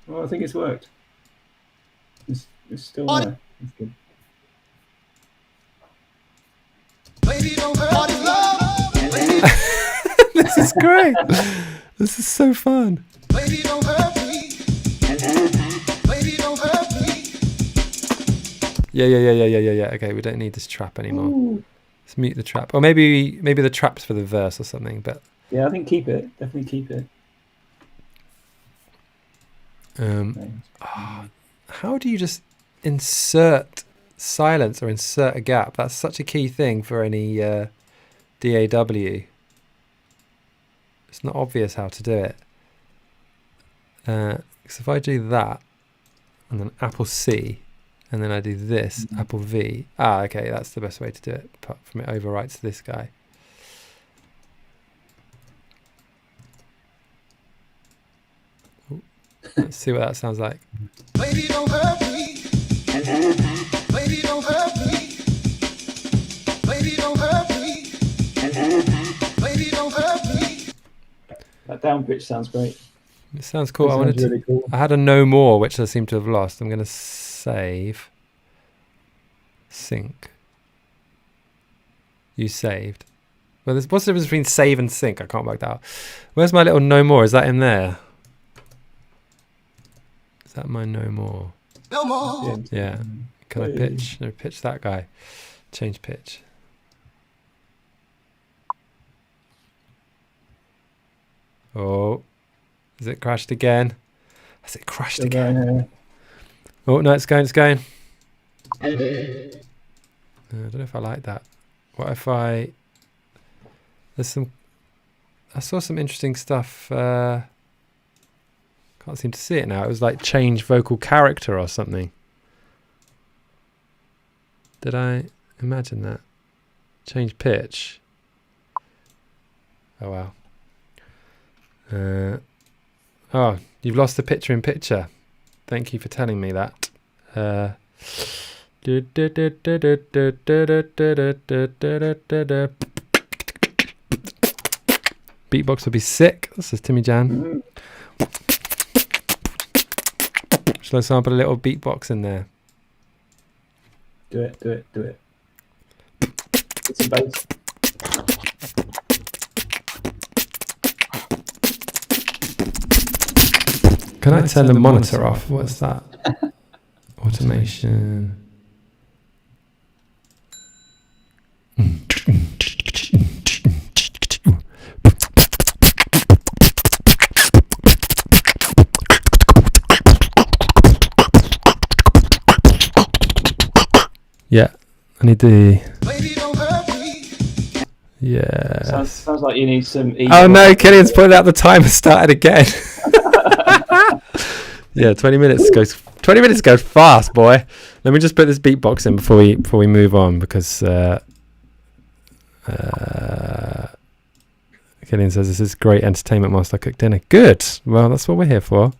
Well, I think it's worked. It's still there. It's good. Baby, don't hurt me. Baby, This is great. This is so fun. baby, don't hurt me. Baby, don't hurt me. Yeah. Okay, we don't need this trap anymore. Ooh. Let's mute the trap. Or maybe the trap's for the verse or something. But Yeah, I think keep it. Definitely keep it. how do you just insert silence or insert a gap? That's such a key thing for any DAW. It's not obvious how to do it. Because if I do that, and then Apple C, and then I do this, Apple V. Okay, that's the best way to do it, apart from it overwrites this guy. Ooh, let's see what that sounds like. Baby, don't hurt me. Baby, don't hurt me. Baby, don't hurt me. Baby, don't hurt me. That down pitch sounds great. It sounds cool. It I wanted sounds really to. cool. I had a no more, which I seem to have lost. I'm going to save. Sync. You saved. Well, what's the difference between save and sync? I can't work that out. Where's my little no more? Is that in there? Is that my no more? No more. Yeah. Can I pitch? No, pitch that guy. Change pitch. Oh. Has it crashed again? Has it crashed Still again? going here. Oh, no, it's going. I don't know if I like that. What if I... I saw some interesting stuff. Can't seem to see it now. It was like change vocal character or something. Did I imagine that? Change pitch. Oh, wow. Oh, you've lost the picture in picture. Thank you for telling me that. Beatbox would be sick. This is Timmy Jan. Shall I sample a little beatbox in there? Do it. Get some bass. Can I turn the monitor off? What's that? Automation. Yeah, I need the... Baby, don't hurt me. Yeah. Sounds like you need some. Oh no, Killian's putting out the timer, started again. Yeah, 20 minutes goes fast, boy. Let me just put this beatbox in before we move on, because Killian says this is great entertainment whilst I cook dinner. Good. Well, that's what we're here for.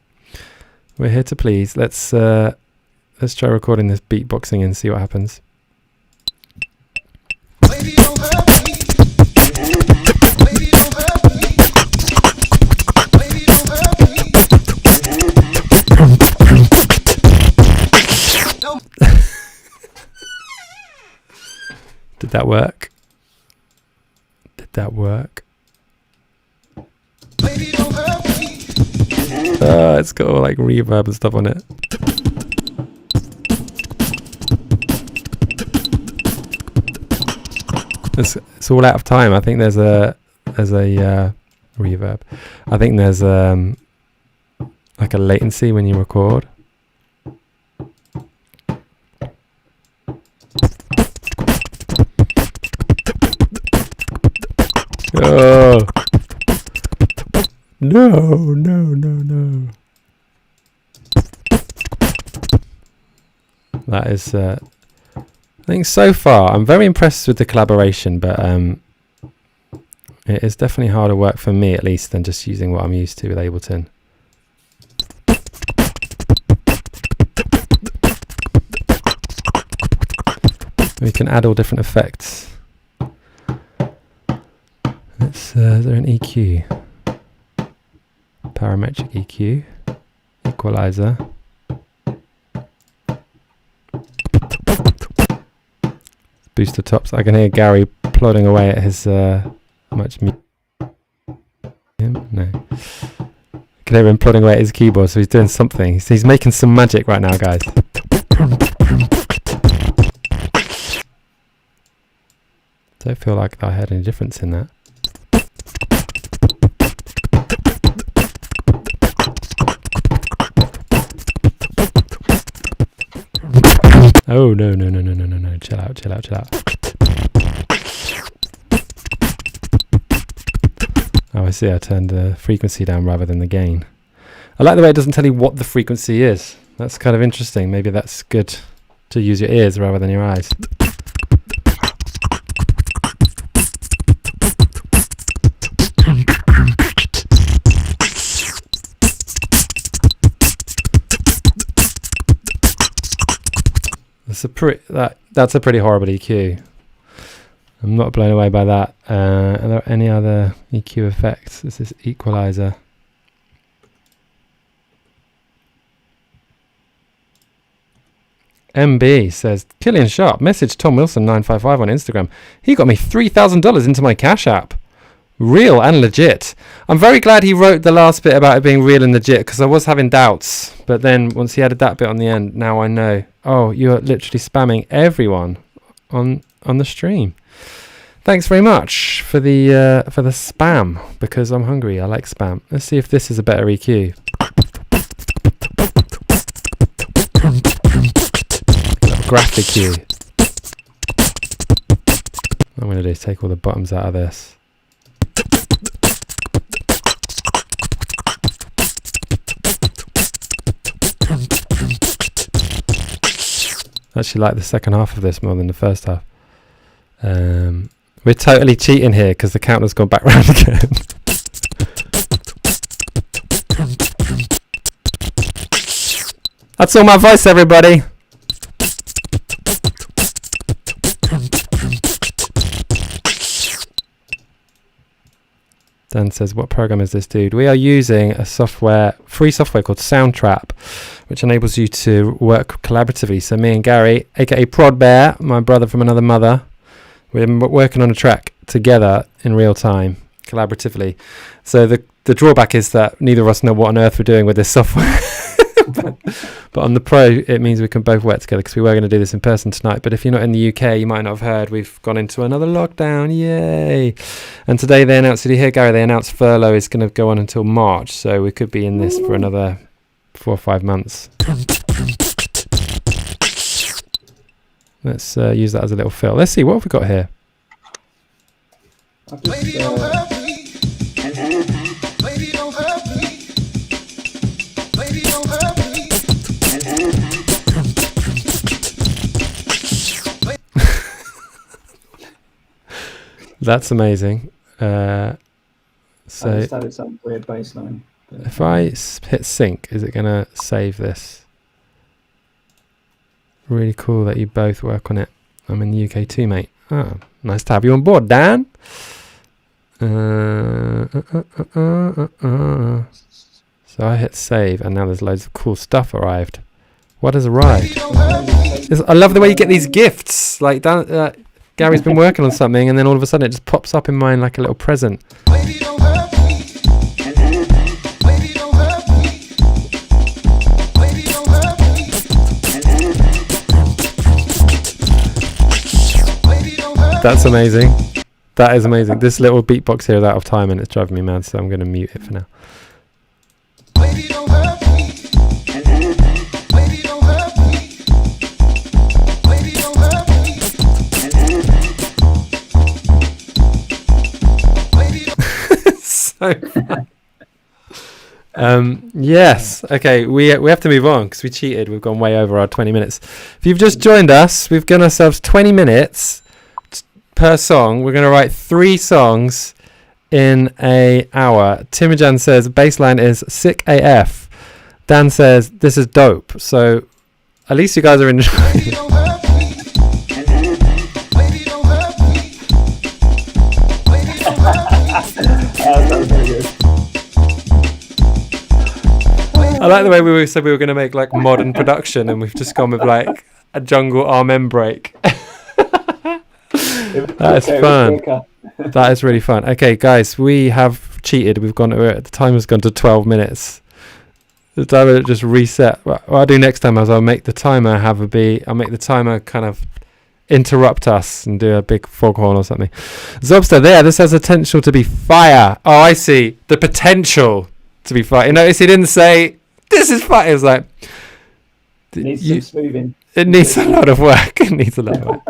We're here to please. Let's try recording this beatboxing and see what happens. Baby, don't hurt me. Baby, don't hurt me. Baby, don't hurt me. Did that work? Did that work? Baby, don't hurt me. It's got all like reverb and stuff on it. It's all out of time. I think there's a reverb. I think there's like a latency when you record. Oh no. That is I think so far I'm very impressed with the collaboration, but it is definitely harder work for me, at least, than just using what I'm used to with Ableton. We can add all different effects. Is there an EQ? Parametric EQ, equalizer. Booster tops. I can hear Gary plodding away at his No. I can hear him plodding away at his keyboard, so he's doing something. He's making some magic right now, guys. Don't feel like I heard any difference in that. Oh no. Chill out. Oh, I see. I turned the frequency down rather than the gain. I like the way it doesn't tell you what the frequency is. That's kind of interesting. Maybe that's good to use your ears rather than your eyes. That's a pretty horrible EQ. I'm not blown away by that. Are there any other EQ effects? This is equalizer. MB says, Killian Sharp, message Tom Wilson 955 on Instagram. He got me $3,000 into my Cash App. Real and legit. I'm very glad he wrote the last bit about it being real and legit, because I was having doubts. But then once he added that bit on the end, now I know. Oh, you're literally spamming everyone on the stream. Thanks very much for the spam, because I'm hungry. I like spam. Let's see if this is a better EQ. Graphic cue. What I'm going to do is take all the bottoms out of this. I actually like the second half of this more than the first half. We're totally cheating here because the counter's gone back round again. That's all my voice, everybody. Dan says, what program is this, dude? We are using a free software called Soundtrap, which enables you to work collaboratively. So me and Gary, aka Prod Bear, my brother from another mother, we're working on a track together in real time, collaboratively. So the drawback is that neither of us know what on earth we're doing with this software. but on the Pro, it means we can both work together, because we were going to do this in person tonight. But if you're not in the UK, you might not have heard, we've gone into another lockdown. Yay! And today they announced, did you hear, Gary? They announced furlough is going to go on until March. So we could be in this for another 4 or 5 months. Let's use that as a little fill. Let's see, what have we got here? I've just, Baby, don't hurt me. Baby, don't hurt me. Baby, don't hurt me. That's amazing. I So just added some weird bass line. if I hit sync, is it going to save this? Really cool that you both work on it. I'm in the UK too, mate. Ah, nice to have you on board, Dan. So I hit save, and now there's loads of cool stuff arrived. What has arrived? I love the way you get these gifts. Like Dan, Gary's been working on something, and then all of a sudden it just pops up in mine like a little present. Baby, don't hurt me. Baby, don't hurt me. Baby, don't hurt me. Baby, don't hurt me. That's amazing. That is amazing. This little beatbox here is out of time, and it's driving me mad, so I'm going to mute it for now. Baby, don't hurt me. Baby, don't hurt me. Baby, don't hurt me. Baby, don't So fun. Yes. Okay, we have to move on because we cheated. We've gone way over our 20 minutes. If you've just joined us, we've given ourselves 20 minutes per song. We're going to write 3 songs in a hour. Timojan says baseline is sick AF. Dan says this is dope. So at least you guys are enjoying Baby, it. don't hurt me. Baby, don't hurt me. Baby, don't hurt me. That was very good. I like the way we said we were going to make like modern production, and we've just gone with like a jungle amen break. That's fun. That is really fun. Okay, guys, we have cheated. We've gone. The time has gone to 12 minutes. The timer just reset. What I'll do next time is I'll make the timer I'll make the timer kind of interrupt us and do a big foghorn or something. Zobster, this has potential to be fire. Oh, I see. The potential to be fire. You notice he didn't say this is fire. It was like Needs some smoothing. it needs a lot of work. It needs a lot of work.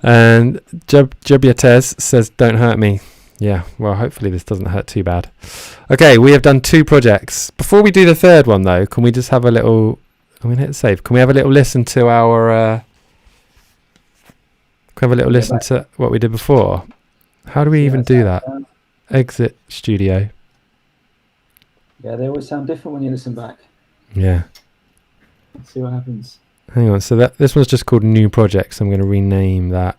And Jubiatez says, don't hurt me. Yeah, well, hopefully this doesn't hurt too bad. Okay, we have done 2 projects. Before we do the third one, though, can we just have a little... I'm going to hit save. Can we have a little listen to our... can we have a little listen to what we did before? How do we even do that? Exit studio. Yeah, they always sound different when you listen back. Yeah. Let's see what happens. Hang on. So this one's just called New Project. So I'm going to rename that.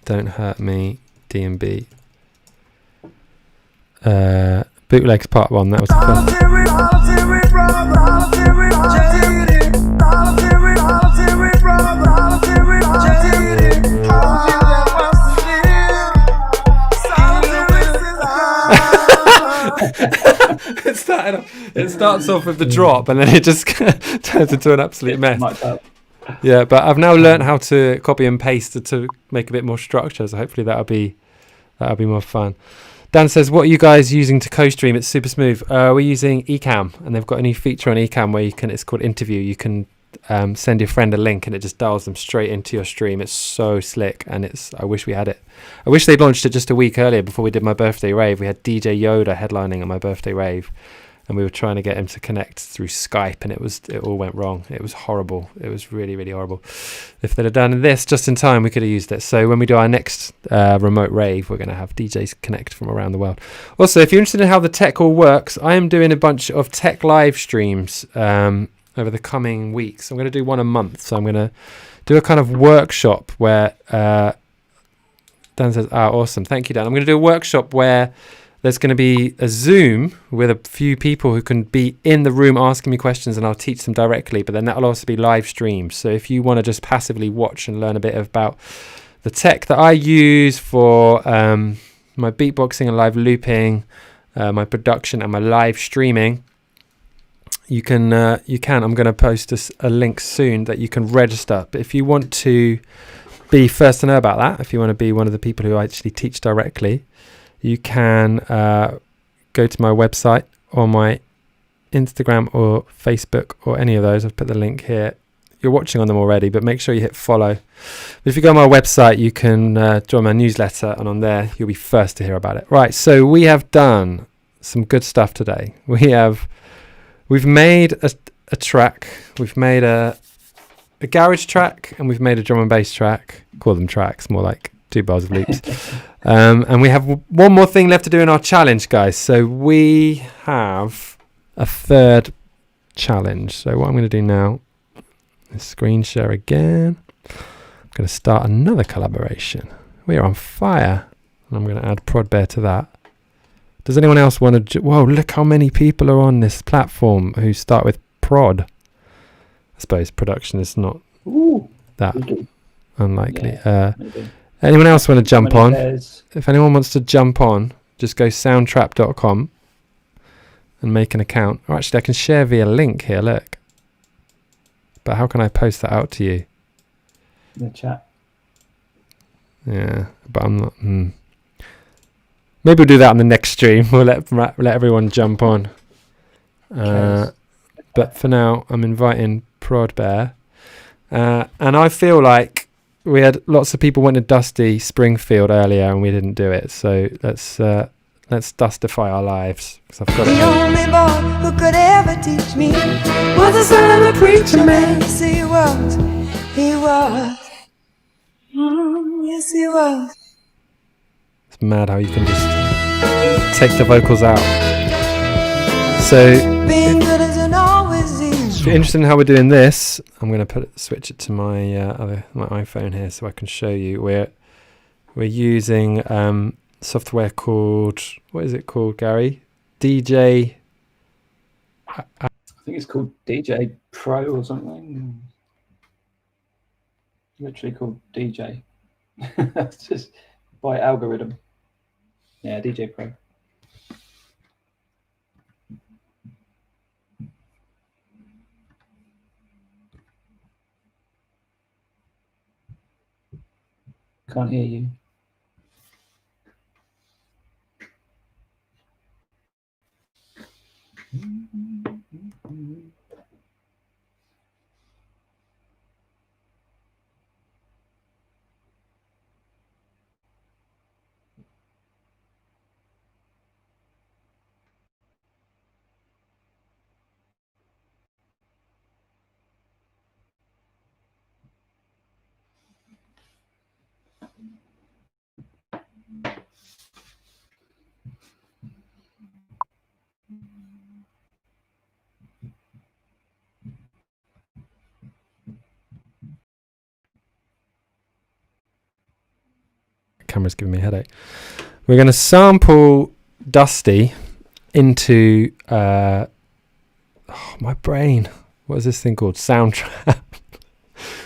Don't Hurt Me, D&B. Bootlegs Part 1. That was the It starts off with the drop, and then it just turns into an absolute mess. Yeah, but I've now learned how to copy and paste to make a bit more structure. So hopefully that'll be more fun. Dan says, "What are you guys using to co-stream? It's super smooth." We're using Ecamm, and they've got a new feature on Ecamm where it's called Interview. You can send your friend a link, and it just dials them straight into your stream. It's so slick, and I wish we had it. I wish they'd launched it just a week earlier before we did my birthday rave. We had DJ Yoda headlining at my birthday rave, and we were trying to get him to connect through Skype, and it all went wrong. It was horrible. It was really, really horrible. If they'd have done this just in time, we could have used it. So when we do our next remote rave, we're going to have DJs connect from around the world. Also, if you're interested in how the tech all works, I am doing a bunch of tech live streams over the coming weeks. I'm going to do one a month. So I'm going to do a kind of workshop where Dan says, awesome. Thank you, Dan. I'm going to do a workshop where there's going to be a Zoom with a few people who can be in the room asking me questions, and I'll teach them directly. But then that'll also be live streamed. So if you want to just passively watch and learn a bit about the tech that I use for my beatboxing and live looping, my production and my live streaming, you can. I'm going to post a link soon that you can register. But if you want to be first to know about that, if you want to be one of the people who actually teach directly, you can go to my website or my Instagram or Facebook or any of those. I've put the link here. you're watching on them already, but make sure you hit follow. But if you go on my website, you can join my newsletter, and on there you'll be first to hear about it. Right, so we have done some good stuff today. We've made a track, we've made a garage track, and we've made a drum and bass track. Call them tracks, more like 2 bars of loops. And we have one more thing left to do in our challenge, guys. So we have a third challenge. So what I'm going to do now is screen share again. I'm going to start another collaboration. We are on fire. And I'm going to add Prod Bear to that. Does anyone else want to... Whoa, look how many people are on this platform who start with prod. I suppose production is not that unlikely. Yeah, anyone else want to jump on? Pairs. If anyone wants to jump on, just go soundtrap.com and make an account. Or actually, I can share via link here, look. But how can I post that out to you? In the chat. Yeah, but I'm not... Maybe we'll do that on the next stream. We'll let everyone jump on. But for now, I'm inviting Prod Bear. And I feel like we had lots of people wanting Dusty Springfield earlier, and we didn't do it. So let's dustify our lives. Because I've got The it. only boy who could ever teach me was the son of a preacher man. Yes, he was. He was. Yes, he was. It's mad how you can just take the vocals out. So Being good isn't always if easy. you're interested in how we're doing this, I'm going to switch it to my my iPhone here so I can show you. We're using software called, what is it called, Gary? DJ. I think it's called DJ Pro or something. Literally called DJ. It's just by algorithm. Yeah, DJ Pro. Can't hear you. Camera's giving me a headache. We're going to sample Dusty into my brain. What is this thing called? Soundtrap.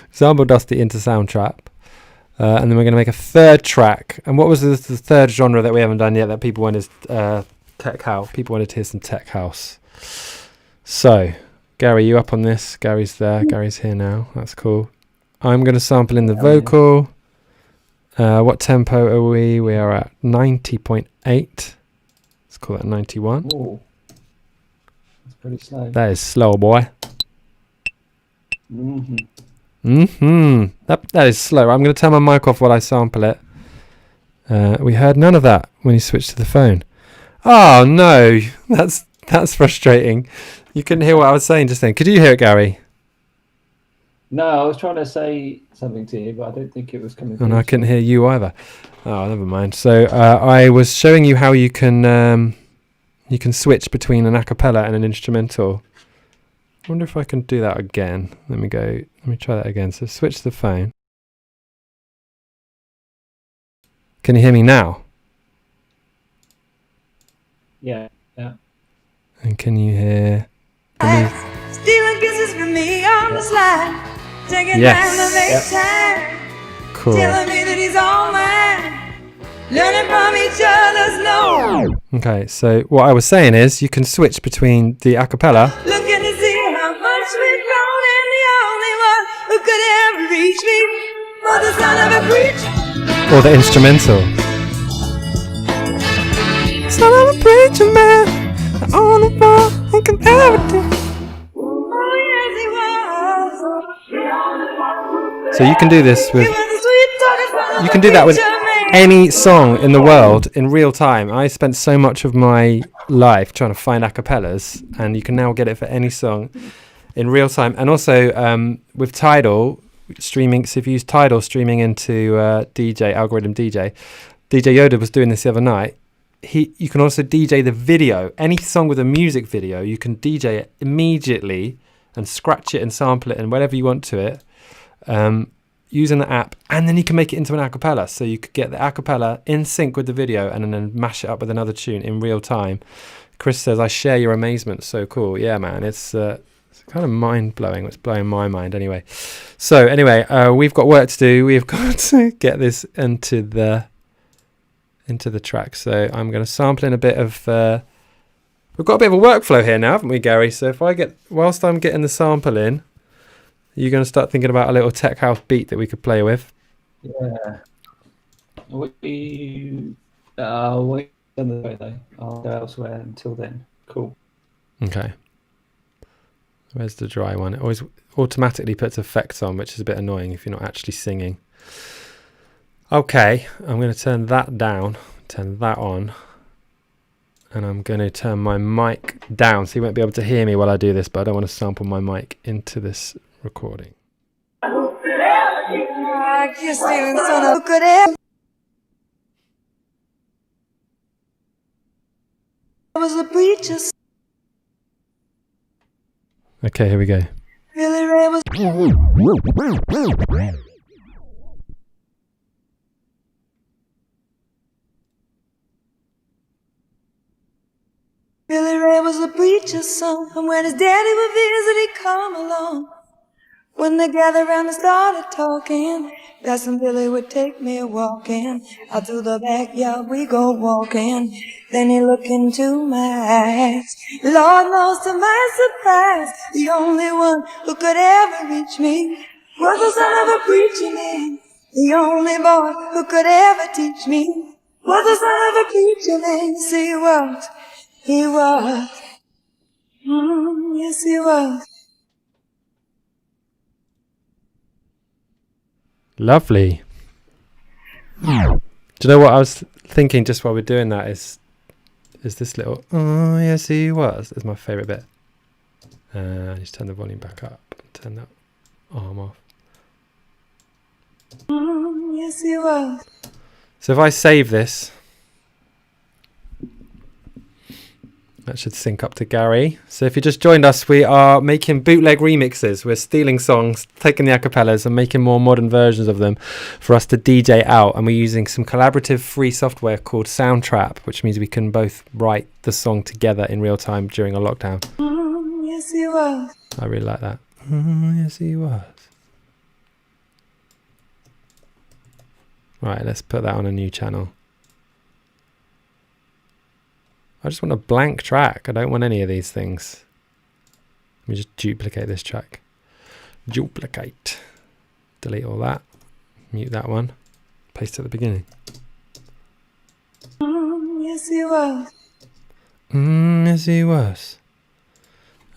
Sample Dusty into Soundtrap. And then we're going to make a third track. And what was the third genre that we haven't done yet that people wanted? Tech house. People wanted to hear some tech house. So, Gary, you up on this? Gary's there. Gary's here now. That's cool. I'm going to sample in the vocal. What tempo are we? We are at 90.8. Let's call that 91. Oh, that's pretty slow. That is slow, boy. That is slow. I'm going to turn my mic off while I sample it. We heard none of that when you switched to the phone. Oh no, that's frustrating. You couldn't hear what I was saying just then. Could you hear it, Gary? No, I was trying to say something to you, but I don't think it was coming through. And I couldn't hear you either. Oh, never mind. So I was showing you how you can switch between an a cappella and an instrumental. I wonder if I can do that again. Let me try that again. So switch the phone. Can you hear me now? Yeah. And can you hear? Stealing kisses from me on the slide. Taking Yes. time to make time. Cool. Telling me that he's all mine. Learning from each other's love. Okay, so what I was saying is you can switch between the a cappella Looking to see how much we've grown, and the only one who could ever reach me was the son of a preacher. or the instrumental. Son of a preacher man, the only one who can ever do. Oh yes he was. So you can do this with, He was a sweet talking son of you a can do that with preacher man. any song in the world in real time. I spent so much of my life trying to find acapellas, and you can now get it for any song in real time. And also with Tidal streaming, so if you use Tidal streaming into DJ algorithm DJ Yoda was doing this the other night. You can also DJ the video. Any song with a music video, you can DJ it immediately and scratch it and sample it and whatever you want to it, using the app, and then you can make it into an acapella. So you could get the acapella in sync with the video and then mash it up with another tune in real time. Chris says, "I share your amazement." So cool. Yeah, man. It's kind of mind blowing. It's blowing my mind anyway. So anyway, we've got work to do. We've got to get this into the track. So I'm going to sample in a bit of we've got a bit of a workflow here now, haven't we, Gary? So if whilst I'm getting the sample in, you're going to start thinking about a little tech house beat that we could play with. Yeah. Wait on the way though. I'll go elsewhere until then. Cool. Okay. Where's the dry one? It always automatically puts effects on, which is a bit annoying if you're not actually singing. Okay, I'm going to turn that down, turn that on, and I'm going to turn my mic down so you won't be able to hear me while I do this, but I don't want to sample my mic into this recording. I kiss stealing son of a good air. I was a preacher. Okay, here we go. Billy Ray was. Billy Ray was a preacher's son, and when his daddy would visit, he'd come along. When they gathered round and started talking, Cousin Billy would take me walking. Out to the backyard we go walking. Then he looked into my eyes. Lord knows to my surprise, the only one who could ever reach me was the son of a preacher man. The only boy who could ever teach me was the son of a preacher man. Yes, he was. He was. Yes, he was. Lovely. Do you know what I was thinking just while we're doing that is this little, oh yes he was, is my favourite bit. Just turn the volume back up, turn that arm off. Yes, he was. So if I save this, that should sync up to Gary. So if you just joined us, we are making bootleg remixes. We're stealing songs, taking the acapellas and making more modern versions of them for us to DJ out. And we're using some collaborative free software called Soundtrap, which means we can both write the song together in real time during a lockdown. Yes, he was. I really like that. Yes, he was. Right, let's put that on a new channel. I just want a blank track. I don't want any of these things. Let me just duplicate this track. Duplicate. Delete all that. Mute that one. Paste at the beginning. Yes, he was. Yes, he was.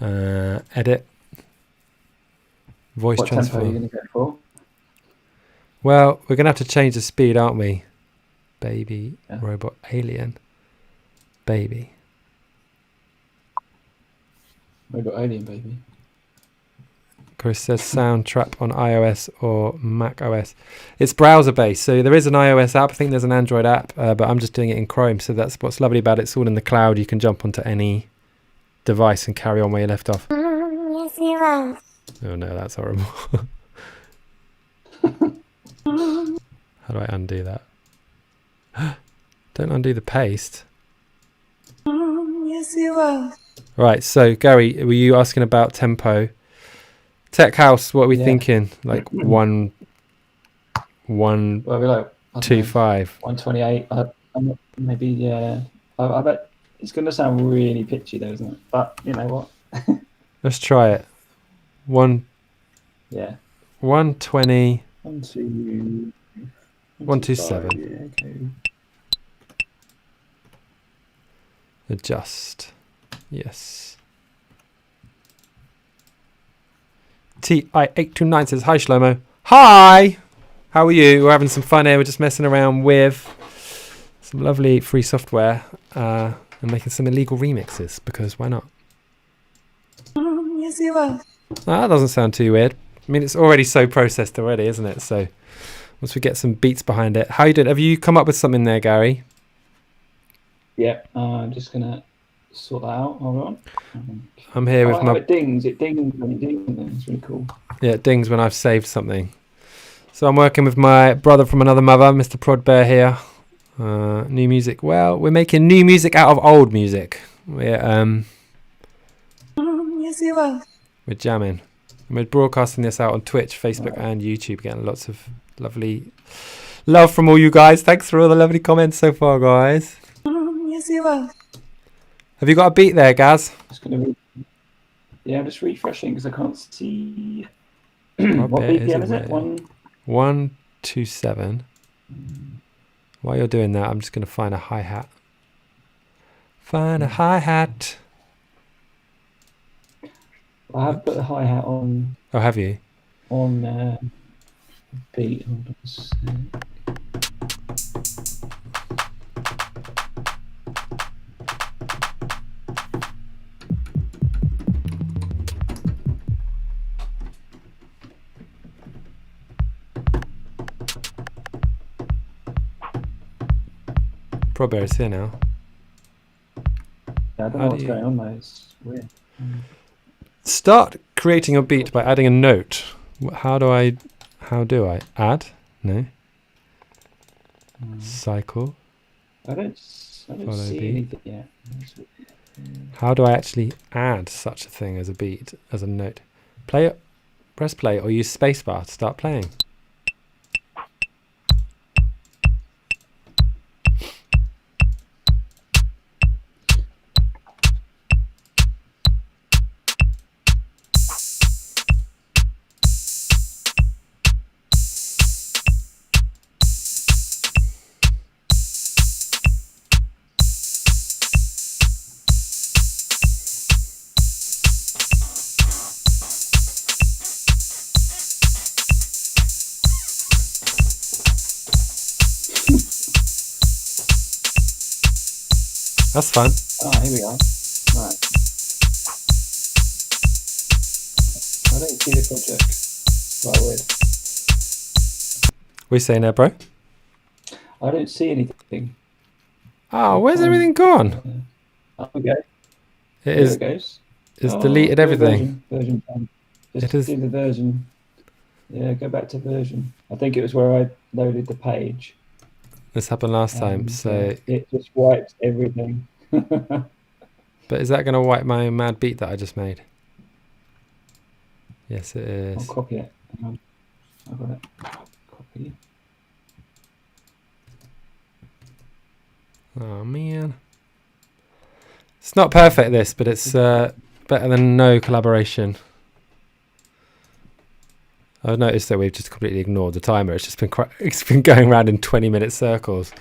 Edit. Voice What tempo are you transform. going to go for? Well, we're going to have to change the speed, aren't we? Baby, Yeah. robot, alien. Baby. We got Alien Baby. Chris says Soundtrap on iOS or Mac OS. It's browser based, so there is an iOS app. I think there's an Android app, but I'm just doing it in Chrome. So that's what's lovely about it. It's all in the cloud. You can jump onto any device and carry on where you left off. Yes, he was. Oh no, that's horrible. How do I undo that? Don't undo the paste. Yes, he was. Right, so Gary, were you asking about tempo? Tech house, what are we thinking? Like one, Well, we like, I don't two, know, 5. 128. Maybe, yeah. I bet it's going to sound really pitchy, though, isn't it? But you know what? Let's try it. Yeah. 120. 1, 2, 127. Yeah, okay. Adjust. Yes. TI829 says, hi Shlomo. Hi, how are you? We're having some fun here. We're just messing around with some lovely free software and making some illegal remixes, because why not? Yes, he was. That doesn't sound too weird. I mean, it's already so processed already, isn't it? So once we get some beats behind it. How you doing? Have you come up with something there, Gary? Yeah, I'm just gonna sort that out. Hold on. I'm here with my... It dings when it dings. It's really cool. Yeah, it dings when I've saved something. So I'm working with my brother from another mother, Mr. Prodbear here. New music. Well, we're making new music out of old music. We're Yes, he was. we're jamming. And we're broadcasting this out on Twitch, Facebook, and YouTube. Getting lots of lovely love from all you guys. Thanks for all the lovely comments so far, guys. Yes, he was. Have you got a beat there, Gaz? I'm just refreshing because I can't see. What BPM is it? 127. While you're doing that, I'm just going to find a hi-hat. Find a hi-hat. I have put the hi-hat on. Oh, have you? On beat. Hold on a sec. Prodbear is here now. Yeah, I don't know what's going on though. It's weird. Start creating a beat by adding a note. How do I add? No. Cycle. I don't Follow see beat. anything yet. How do I actually add such a thing as a beat, as a note? Press play or use spacebar to start playing. That's fun. Ah, here we are. Right. I don't see the project. Quite weird. What are you saying there, bro? I don't see anything. Oh, where's everything gone? Up we go. It is. There it goes. It's deleted everything. Version 10. Just It is. do the version. Yeah, go back to version. I think it was where I loaded the page. This happened last time, so... It just wipes everything. But is that going to wipe my mad beat that I just made? Yes, it I'll is. copy it. I've got it. Copy. Oh, man. It's not perfect, this, but it's better than no collaboration. I've noticed that we've just completely ignored the timer. It's just been going around in 20-minute circles.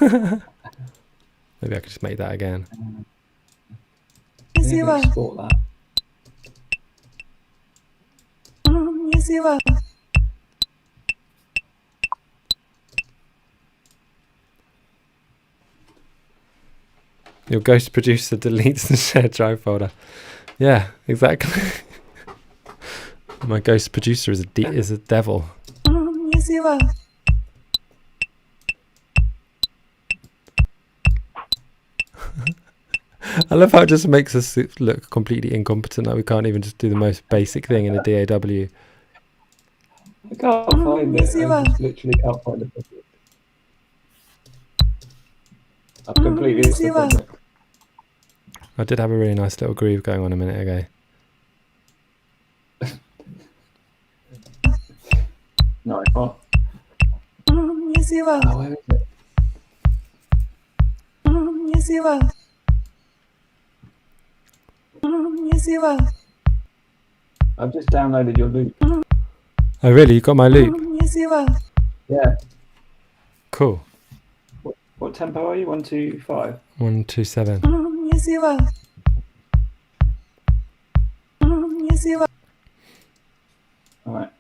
Maybe I could just make that again. Yes, he was. Export that. Yes, he was. Your ghost producer deletes the shared drive folder. Yeah, exactly. My ghost producer is a devil. Yes, he was. I love how it just makes us look completely incompetent. Like we can't even just do the most basic thing in a DAW. I can't find it. Yes, he I was. just literally can't find it. I've completely Yes, missed he the was. project. I did have a really nice little groove going on a minute ago. No, I can't. Yes, he was. Oh, where is it? Yes, he was. Yes, he was. I've just downloaded your loop. Oh really? You got my loop? Yes, he was. Yeah. Cool. What tempo are you? 125. 127. Yes, he was. Yes, he was. All right.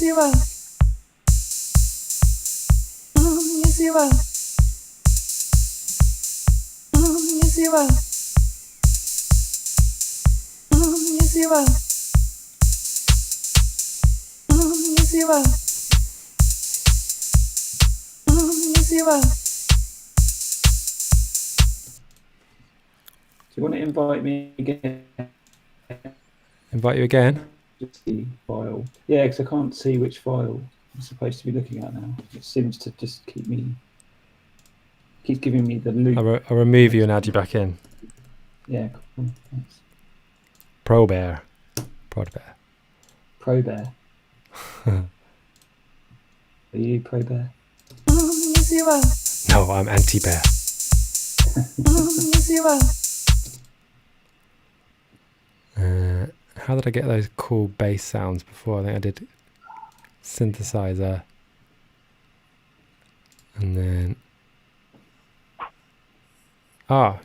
Yes, you are. Yes, you are. Yes, you are. Yes, you are. Yes, you are. Yes, you are. Do you want to invite me again? Invite you again. Just the file. Yeah, because I can't see which file I'm supposed to be looking at now. It seems to just keeps giving me the loop. I'll remove you and add you back in. Yeah, cool. Thanks. Pro Bear. Prod Bear. Pro Bear. Are you Pro Bear? Yes, you are. No, I'm Anti Bear. Yes, you are. How did I get those cool bass sounds before? I think I did synthesizer. And then...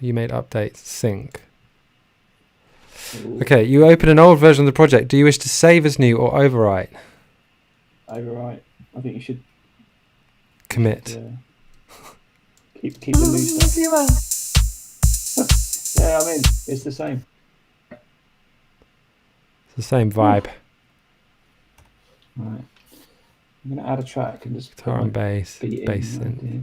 you made updates. Sync. Ooh, Okay, you open an old version of the project. Do you wish to save as new or overwrite? overwrite. I think you should Commit. keep the new Yes, stuff. you are. Yeah, I mean, it's the same. It's the same vibe. Right. I'm going to add a track and just Guitar and bass. beat Bass in. synth. Right there.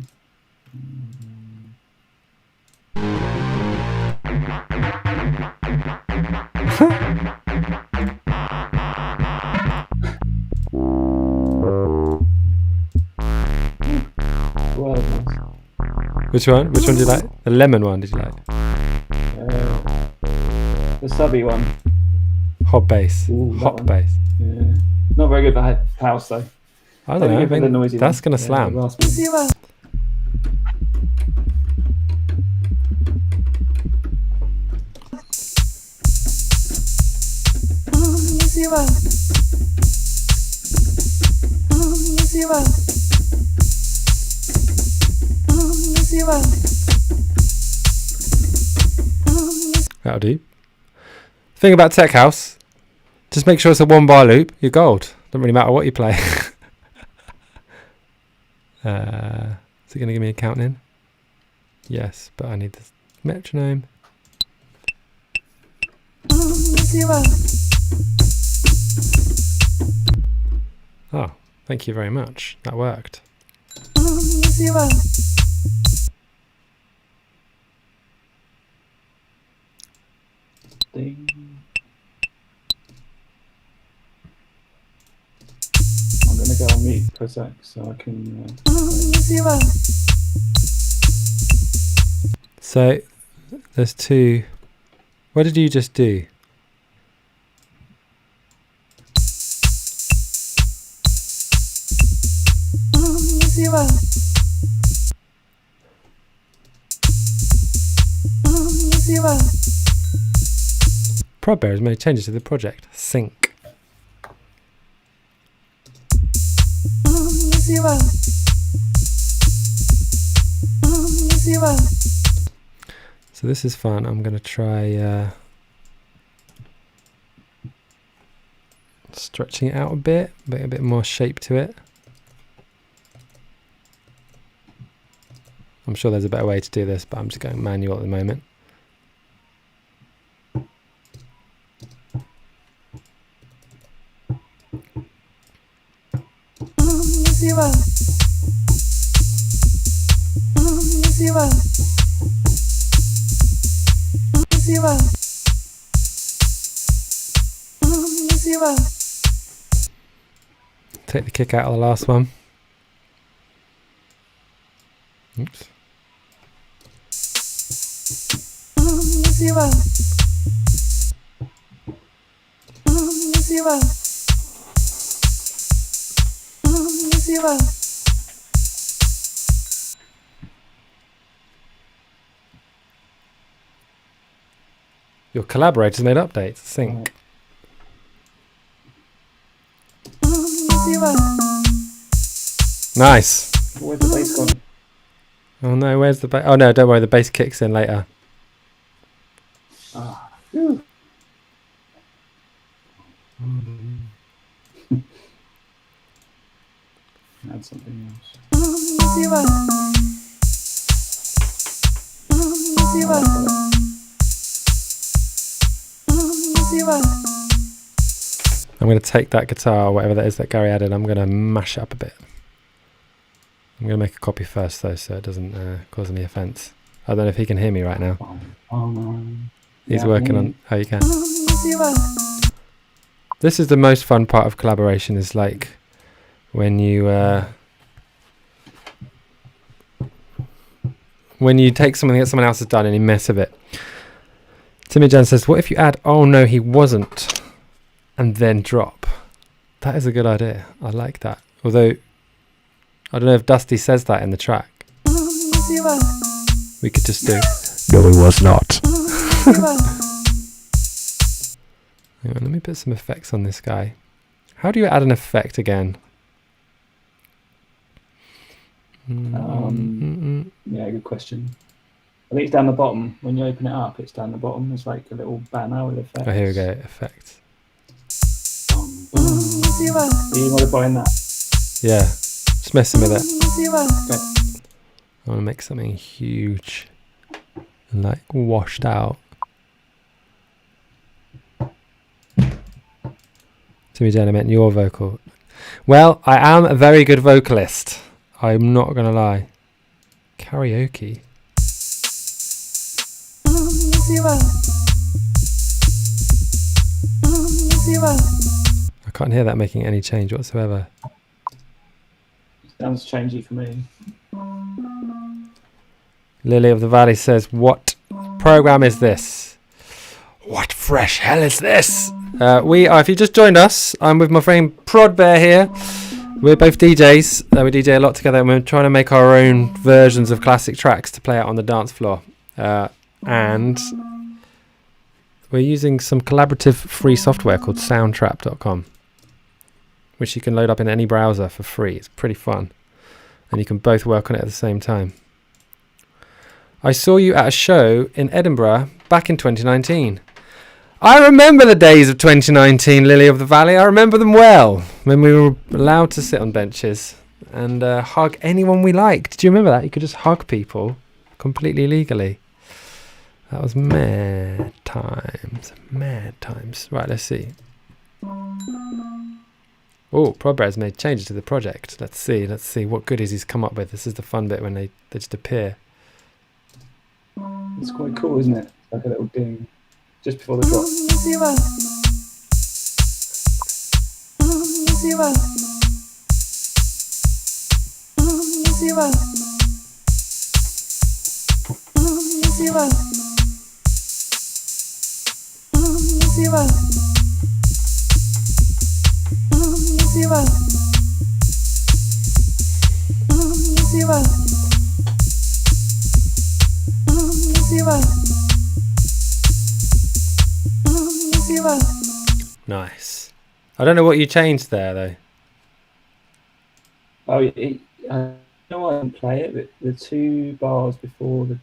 Well, nice. Which one? Which one did you like? The lemon one, did you like? The subby one. Hot bass. Ooh, that Hot one. bass. Yeah. Not very good for house though. I don't know. I Good for the think noisy that's one. going to Yeah, slam. the raspy. Yes, you are. Yes, you are. Yes, you are. Yes, you are. That'll do. Thing about Tech House, just make sure it's a 1-bar loop. You're gold. Doesn't really matter what you play. Is it going to give me a count in? Yes, but I need the metronome. Yes, you are. Oh, thank you very much. That worked. Yes, you are. Ding. I'm going to go on mute for a sec so I can. Yes, you are. So, there's two. What did you just do? Yes, you are. Yes, you are. Prod Bear has made changes to the project. Sync. Yes, you are. Yes, you are. So this is fun. I'm going to try stretching it out a bit more shape to it. I'm sure there's a better way to do this, but I'm just going manual at the moment. Yes, you are. Yes, you are. Yes, you are. Yes, you are. Take the kick out of the last one. Oops. Yes, you are. Yes, you are. Yes, you are. Your collaborators made updates. Sync. Yes, you are. Nice. Where's the bass gone? Oh no, where's the bass? Oh no, don't worry, the bass kicks in later. Add something else. I'm going to take that guitar, whatever that is that Gary added, I'm going to mash it up a bit. I'm going to make a copy first though, so it doesn't cause any offence. I don't know if he can hear me right now. He's Yeah, working on... Oh, you can. This is the most fun part of collaboration, is like when you take something that someone else has done and you mess with it. Timmy Jan says, what if you add, oh no, he wasn't, and then drop? That is a good idea. I like that. Although, I don't know if Dusty says that in the track. We could just do, no, he was not. Hang on, let me put some effects on this guy. How do you add an effect again? Yeah, good question. I think it's down the bottom. When you open it up, it's down the bottom. There's like a little banner with effects. Oh, here we go, effects. You modifying that? Yeah, just messing with it. Okay. I want to make something huge and like washed out. Timmy Jen, I meant your vocal. Well, I am a very good vocalist. I'm not going to lie. Karaoke. I can't hear that making any change whatsoever. Sounds changey for me. Lily of the Valley says, what program is this? What fresh hell is this? We are, if you just joined us, I'm with my friend Prod Bear here. We're both DJs. We DJ a lot together, and we're trying to make our own versions of classic tracks to play out on the dance floor. And we're using some collaborative free software called soundtrap.com, which you can load up in any browser for free. It's pretty fun. And you can both work on it at the same time. I saw you at a show in Edinburgh back in 2019. I remember the days of 2019, Lily of the Valley. I remember them well, when we were allowed to sit on benches and hug anyone we liked. Do you remember that? You could just hug people completely legally. That was mad times. Mad times. Right, let's see. Oh, Probre's made changes to the project. Let's see what goodies he's come up with. This is the fun bit when they just appear. It's quite cool, isn't it? Like a little ding just before the drop. Nice. I don't know what you changed there though. Oh, I know I can play it, but the 2 bars before the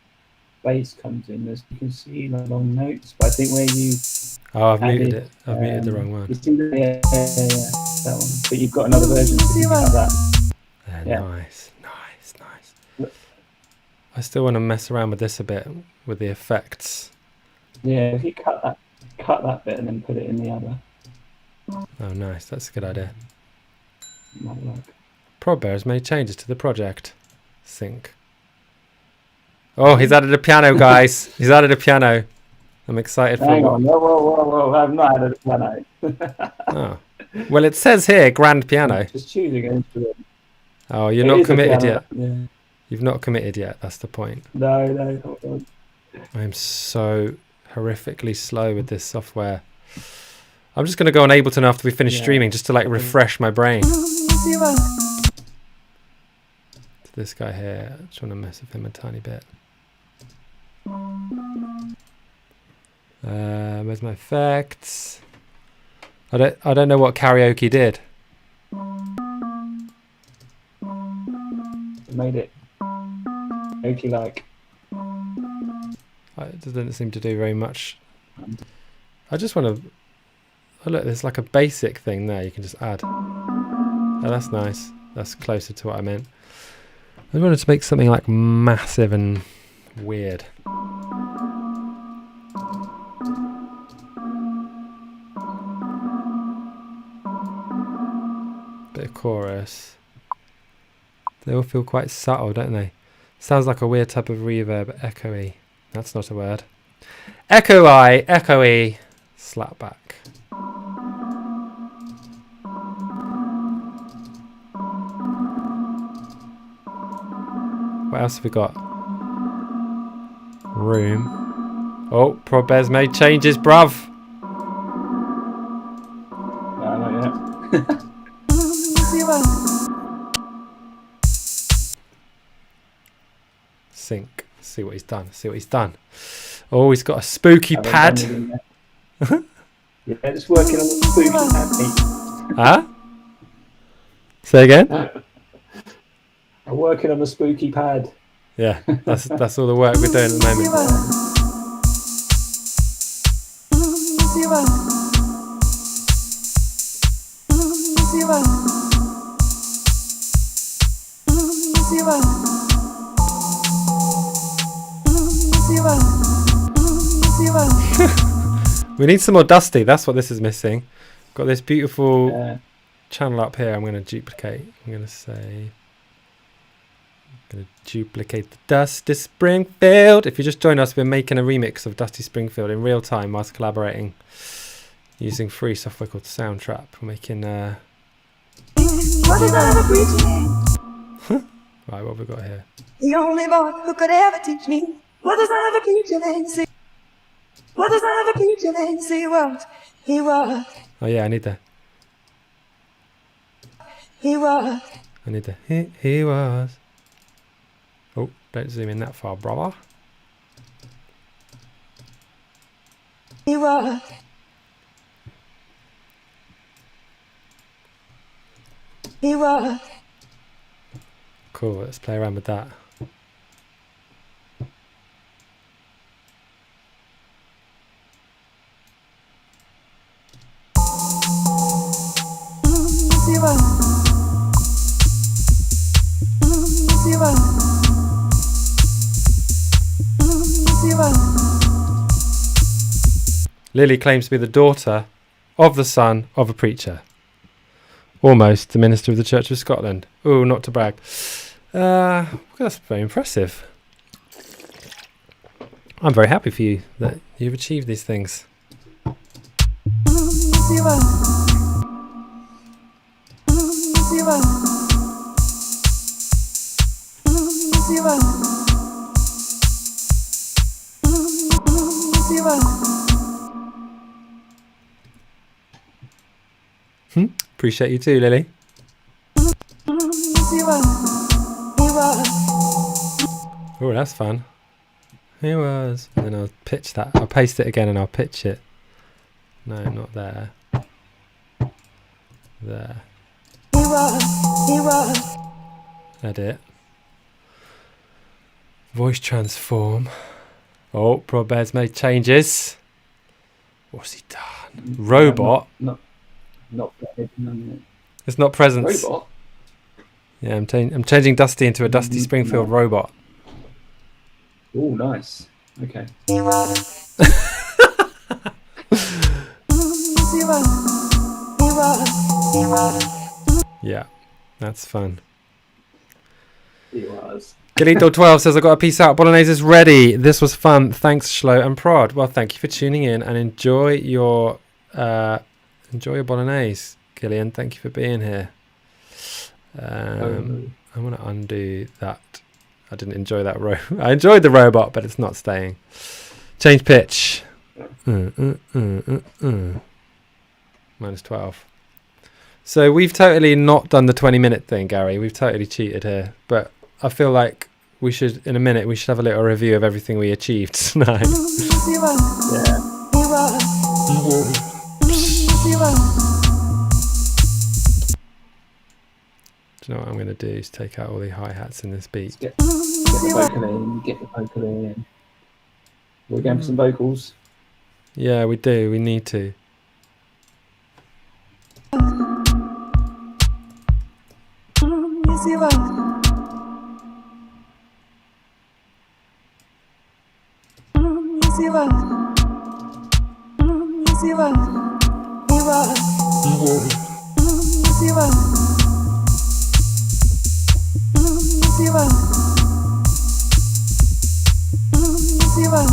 bass comes in, you can see like long notes. But I think where you I've muted it. I've muted the wrong one. You see yeah, that one. But you've got another version. So you can have that. Yeah. Nice. I still want to mess around with this a bit with the effects. Yeah, if you cut that bit and then put it in the other. Oh, nice. That's a good idea. Might work. Probbear has made changes to the project. Sync. Oh, he's added a piano, guys. He's added a piano. I'm excited for Hang on. Whoa. I've not added a piano. Oh. Well, it says here, grand piano. Just choosing an instrument. Oh, you're not committed yet. Yeah. You've not committed yet. That's the point. No, hold on. I'm so horrifically slow with this software. I'm just going to go on Ableton after we finish streaming just to like refresh my brain. To this guy here. I just want to mess with him a tiny bit. Where's my effects? I don't know what karaoke did. Made it karaoke-like. It doesn't seem to do very much. I just want to... Oh look, there's like a basic thing there you can just add. Oh, that's nice. That's closer to what I meant. I wanted to make something like massive and weird. Bit of chorus. They all feel quite subtle, don't they? Sounds like a weird type of reverb, echoey. That's not a word. Echo-I, echoey, slap back. What else have we got? Room. Oh, Prod Bear's made changes, bruv. No, not yet. Sync. See what he's done. See what he's done. Oh, he's got a spooky pad. Yeah, just working on the spooky pad. Huh? Say again? I'm working on the spooky pad. Yeah, that's all the work we're doing at the moment. We need some more Dusty. That's what this is missing. Got this beautiful channel up here. I'm going to duplicate. I'm going to say... Going to duplicate the Dusty Springfield. If you just join us, we're making a remix of Dusty Springfield in real time whilst collaborating using free software called Soundtrap. We're making... Right, what have we got here? The only boy who could ever teach me what the son of a preacher man see. What the son of a preacher man see was. He was. Oh yeah, I need the... He was. I need the... He was... Oh, don't zoom in that far, brother. He was. He was. Cool, let's play around with that. He was. He was. He was. Lily claims to be the daughter of the son of a preacher. Almost the minister of the Church of Scotland. Ooh, not to brag. That's very impressive. I'm very happy for you that you've achieved these things. Appreciate you too, Lily. Oh, that's fun. He was. And then I'll pitch that. I'll paste it again and I'll pitch it. No, not there. There. Edit. Voice transform. Oh, Prod Bear's made changes. What's he done? Robot. Not It's not presence. robot. Yeah, I'm changing Dusty into a Dusty Springfield robot. Oh, nice. Okay. Yeah, that's fun. He was. Galito12 says, I got a piece out. Bolognese is ready. This was fun. Thanks, Schlo and Prod. Well, thank you for tuning in and enjoy your bolognese, Gillian. Thank you for being here. I'm going to undo that. I didn't enjoy that I enjoyed the robot, but it's not staying. Change pitch. -12. So we've totally not done the 20-minute thing, Gary. We've totally cheated here. But I feel like we should, in a minute, we should have a little review of everything we achieved tonight. Yeah. Do you know what I'm going to do is take out all the hi-hats in this beat. Get the vocal in. Get the vocal in. We're going for some vocals. Yeah, we do. We need to. see what? You see what? You see what? He was. You see what? You see what? You see what?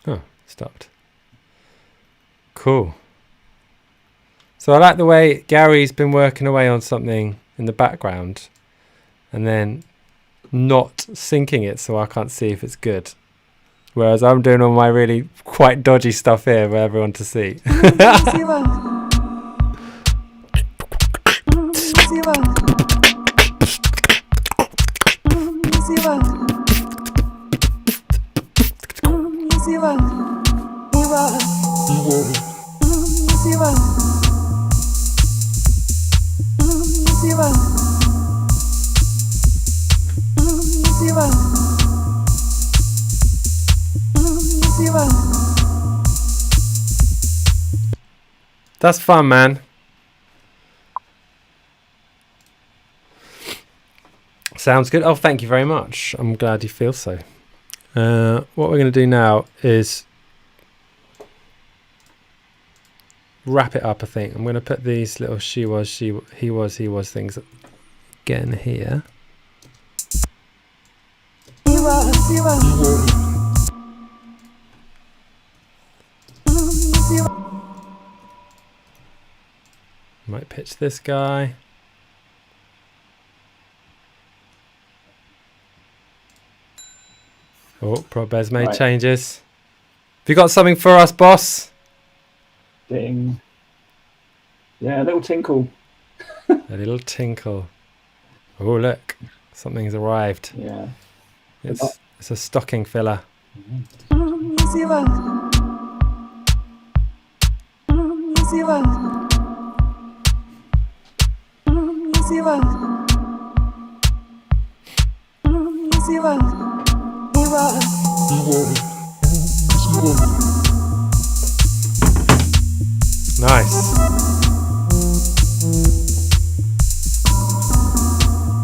Oh, stopped. Cool. So I like the way Gary's been working away on something in the background and then not syncing it so I can't see if it's good. Whereas I'm doing all my really quite dodgy stuff here for everyone to see. You see what? You see what? You see what? You see what? He was. You see what? You see what? You see what? You see what? That's fun, man. Sounds good. Oh, thank you very much. I'm glad you feel so. What we're going to do now is wrap it up, I think. I'm going to put these little he was things again here. He was. He was. See what? Might pitch this guy. Oh, Probez made Right. changes. Have you got something for us, boss? Ding. Yeah, a little tinkle. A little tinkle. Oh, look. Something's arrived. Yeah. It's a stocking filler. You see what? You see what? You see what? You see what? He was. Nice.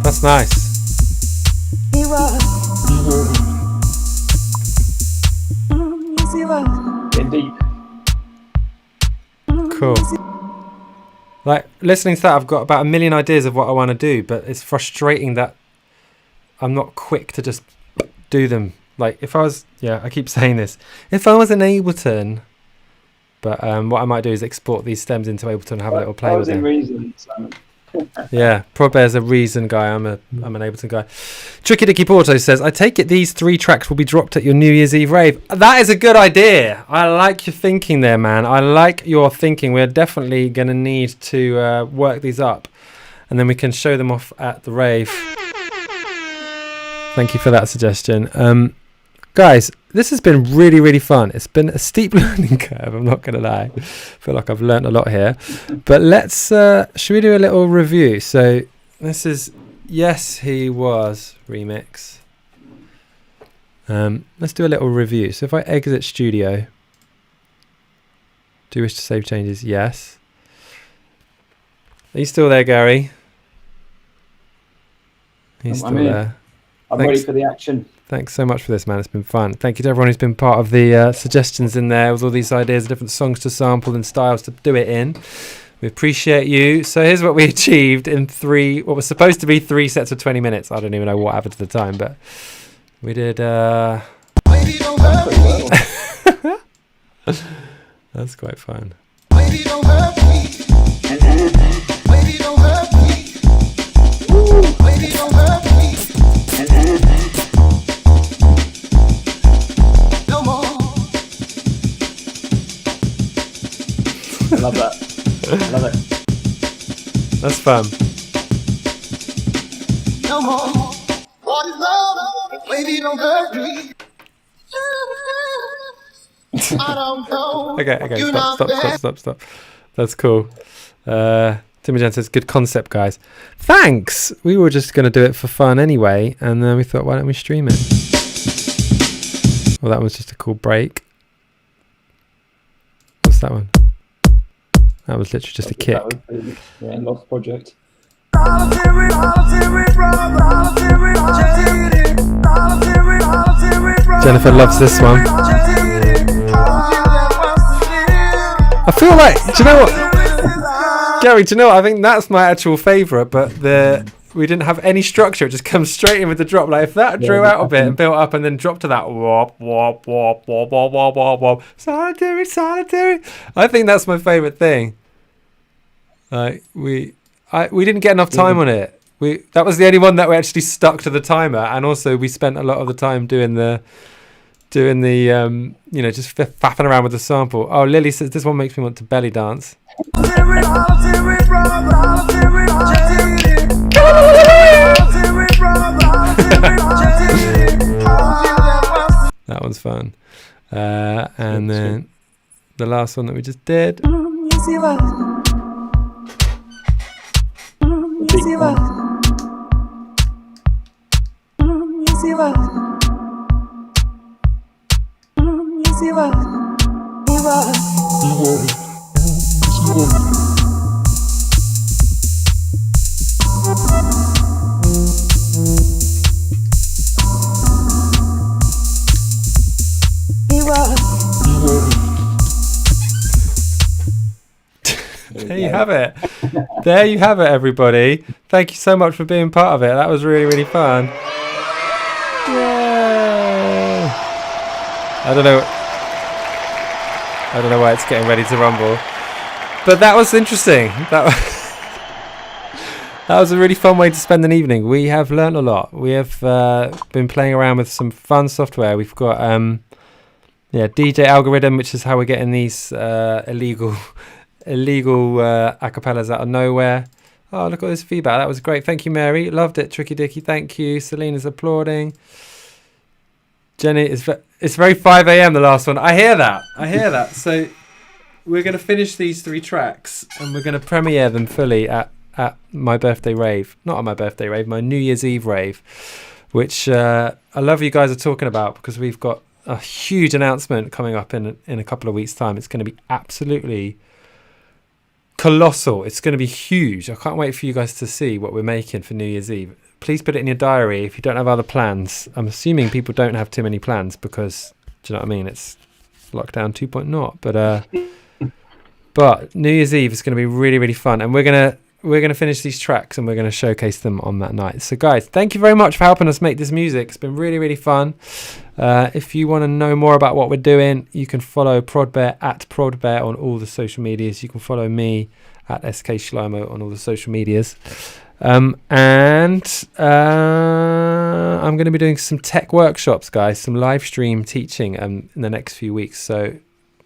That's nice. He was. You see what? Getting deep. Cool. Like, listening to that, I've got about a million ideas of what I want to do, but it's frustrating that I'm not quick to just do them. Like, if I was, I keep saying this, if I was in Ableton, but what I might do is export these stems into Ableton and have a little play I with was in them. Reason, Simon. Yeah, Probez's a Reason guy. I'm an Ableton guy. Tricky Dicky Porto says, I take it these 3 tracks will be dropped at your New Year's Eve rave. That is a good idea. I like your thinking there, man. I like your thinking. We're definitely going to need to work these up, and then we can show them off at the rave. Thank you for that suggestion. Guys, this has been really, really fun. It's been a steep learning curve, I'm not going to lie. I feel like I've learnt a lot here. But let's, should we do a little review? So this is Yes He Was remix. Let's do a little review. So if I exit studio, do you wish to save changes? Yes. Are you still there, Gary? He's still there. I'm Thanks. ready for the action. Thanks so much for this, man. It's been fun. Thank you to everyone who's been part of the suggestions in there with all these ideas, different songs to sample and styles to do it in. We appreciate you. So here's what we achieved in what was supposed to be 3 sets of 20 minutes. I don't even know what happened to the time, but we did... Baby, don't hurt me. That's quite fun. Baby, don't hurt me. Baby, don't hurt me. Baby, don't hurt me. No more. I love that. I love it. That's fun. No more. What is love? Baby, don't hurt me. I don't know. Okay, You're not bad. stop. That's cool. Timmy Jan says, good concept, guys. Thanks! We were just going to do it for fun anyway, and then we thought, why don't we stream it? Well, that was just a cool break. What's that one? That was literally just a That kick. was pretty, yeah, lost project. Jennifer loves this one. I feel like, do you know what, Gary? Do you know what? I think that's my actual favourite. But we didn't have any structure. It just comes straight in with the drop. Like if that drew out a bit and built up and then dropped to that wop wop wop wop wop wop wop wop solitary solitary. I think that's my favourite thing. Like we didn't get enough time on it. That was the only one that we actually stuck to the timer, and also we spent a lot of the time doing the just faffing around with the sample. Oh, Lily says this one makes me want to belly dance. That one's fun. And then the last one that we just did. There you have it. There you have it, everybody. Thank you so much for being part of it. That was really, really fun. Yay! I don't know why it's getting ready to rumble. But that was interesting. That was a really fun way to spend an evening. We have learned a lot. We have been playing around with some fun software. We've got DJ Algorithm, which is how we're getting these illegal acapellas out of nowhere. Oh, look at this feedback. That was great. Thank you, Mary. Loved it. Tricky Dicky, thank you. Selena's applauding. Jenny, it's very 5 a.m. the last one. I hear that. So we're going to finish these 3 tracks and we're going to premiere them fully at my birthday rave. Not on my birthday rave, my New Year's Eve rave, which I love you guys are talking about, because we've got a huge announcement coming up in a couple of weeks' time. It's going to be absolutely colossal. It's going to be huge. I can't wait for you guys to see what we're making for New Year's Eve. Please put it in your diary if you don't have other plans. I'm assuming people don't have too many plans because, do you know what I mean? It's lockdown 2.0. But New Year's Eve is going to be really, really fun, and we're gonna finish these tracks and we're gonna showcase them on that night. So guys, thank you very much for helping us make this music. It's been really, really fun. If you want to know more about what we're doing, you can follow Prodbear at Prodbear on all the social medias. You can follow me at SK Shlomo on all the social medias. And I'm going to be doing some tech workshops, guys, some live stream teaching in the next few weeks. So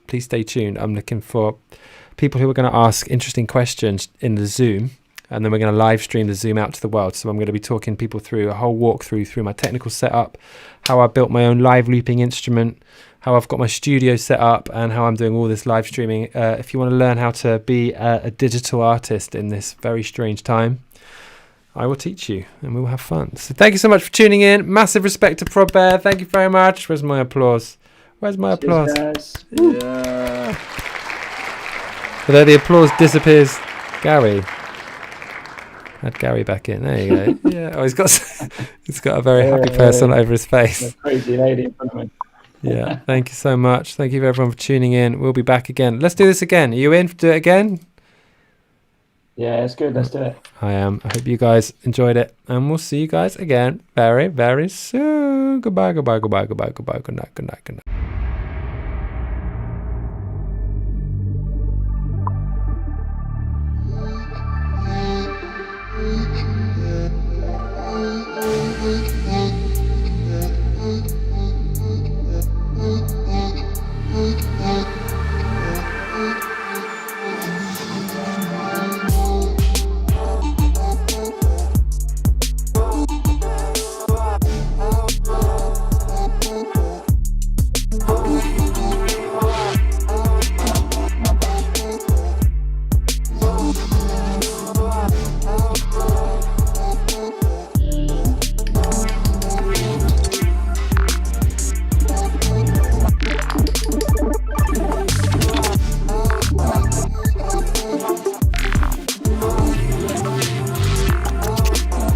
please stay tuned. I'm looking for people who are going to ask interesting questions in the Zoom, and then we're going to live stream the Zoom out to the world. So I'm going to be talking people through a whole walkthrough through my technical setup, how I built my own live looping instrument, how I've got my studio set up, and how I'm doing all this live streaming. If you want to learn how to be a digital artist in this very strange time, I will teach you and we will have fun. So thank you so much for tuning in. Massive respect to Prodbear. Thank you very much. Where's my applause? Yeah. But there the applause disappears. Gary. Add Gary back in. There you go. Yeah. Oh, he's got a very happy person over his face. That crazy lady in front of me. Yeah. Thank you so much. Thank you everyone for tuning in. We'll be back again. Let's do this again. Are you in to do it again? Yeah, it's good. Let's do it. I am. I hope you guys enjoyed it. And we'll see you guys again very, very soon. Goodbye, goodbye, goodbye, goodbye, goodbye, good night, good night, good night.